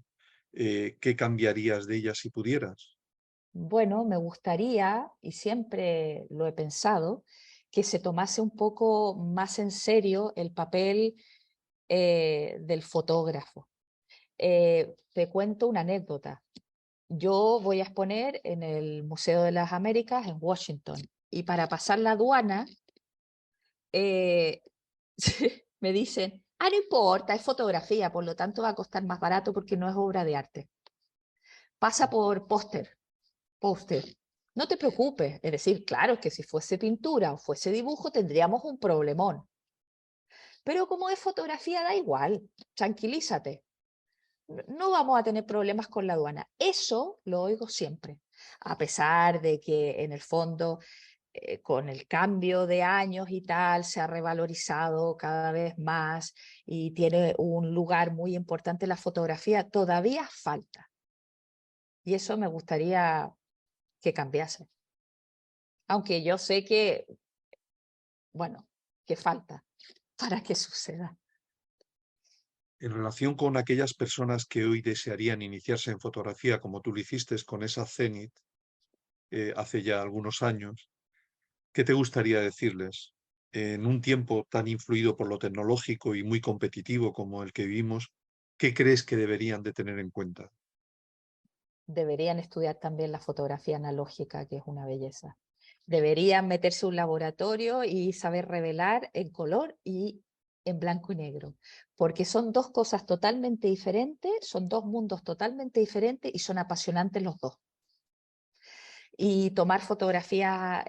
¿Qué cambiarías de ella si pudieras? Bueno, me gustaría, y siempre lo he pensado, que se tomase un poco más en serio el papel del fotógrafo. Te cuento una anécdota. Yo voy a exponer en el Museo de las Américas en Washington, y para pasar la aduana eh, me dicen, no importa, es fotografía, por lo tanto va a costar más barato porque no es obra de arte. Pasa por póster. No te preocupes, es decir, claro que si fuese pintura o fuese dibujo tendríamos un problemón. Pero como es fotografía, da igual, tranquilízate. No vamos a tener problemas con la aduana. Eso lo oigo siempre. A pesar de que en el fondo con el cambio de años y tal, se ha revalorizado cada vez más y tiene un lugar muy importante en la fotografía, todavía falta. Y eso me gustaría que cambiase. Aunque yo sé que, bueno, que falta para que suceda. En relación con aquellas personas que hoy desearían iniciarse en fotografía, como tú lo hiciste con esa Zenit hace ya algunos años, ¿qué te gustaría decirles? En un tiempo tan influido por lo tecnológico y muy competitivo como el que vivimos, ¿qué crees que deberían de tener en cuenta? Deberían estudiar también la fotografía analógica, que es una belleza. Deberían meterse a un laboratorio y saber revelar en color y en blanco y negro, porque son dos cosas totalmente diferentes, son dos mundos totalmente diferentes y son apasionantes los dos. Y tomar fotografías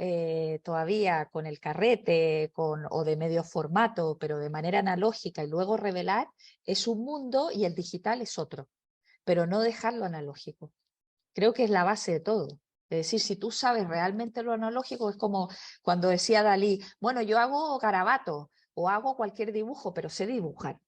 todavía con el carrete o de medio formato, pero de manera analógica y luego revelar, es un mundo y el digital es otro, pero no dejarlo analógico. Creo que es la base de todo. Es decir, si tú sabes realmente lo analógico, es como cuando decía Dalí, bueno, yo hago garabatos o hago cualquier dibujo, pero sé dibujar.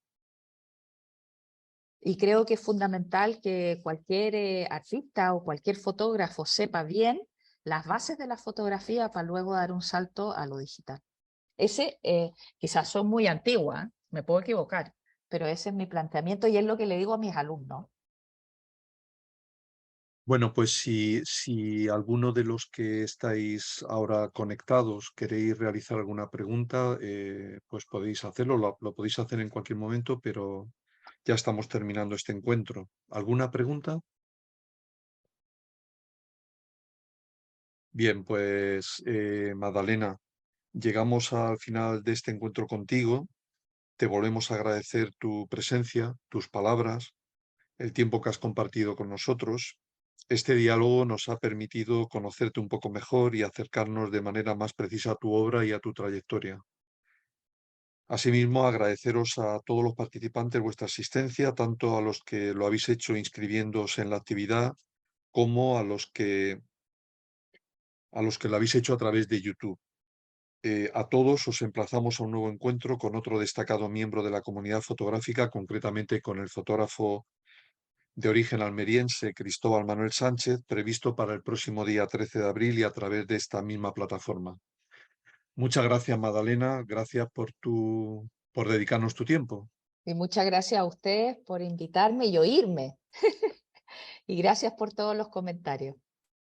Y creo que es fundamental que cualquier artista o cualquier fotógrafo sepa bien las bases de la fotografía para luego dar un salto a lo digital. Ese quizás son muy antiguas, me puedo equivocar, pero ese es mi planteamiento y es lo que le digo a mis alumnos. Bueno, pues si alguno de los que estáis ahora conectados queréis realizar alguna pregunta, pues podéis hacerlo, lo podéis hacer en cualquier momento, pero ya estamos terminando este encuentro. ¿Alguna pregunta? Bien, pues Magdalena, llegamos al final de este encuentro contigo. Te volvemos a agradecer tu presencia, tus palabras, el tiempo que has compartido con nosotros. Este diálogo nos ha permitido conocerte un poco mejor y acercarnos de manera más precisa a tu obra y a tu trayectoria. Asimismo, agradeceros a todos los participantes vuestra asistencia, tanto a los que lo habéis hecho inscribiéndose en la actividad, como a los que lo habéis hecho a través de YouTube. A todos os emplazamos a un nuevo encuentro con otro destacado miembro de la comunidad fotográfica, concretamente con el fotógrafo de origen almeriense Cristóbal Manuel Sánchez, previsto para el próximo día 13 de abril y a través de esta misma plataforma. Muchas gracias, Magdalena. Gracias por dedicarnos tu tiempo. Y muchas gracias a ustedes por invitarme y oírme. Y gracias por todos los comentarios.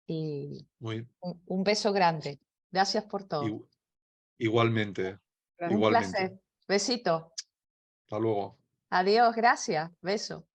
Y Muy, un beso grande. Gracias por todo. igu- igualmente, Un igualmente. placer. Besito. Hasta luego. Adiós, gracias. Beso.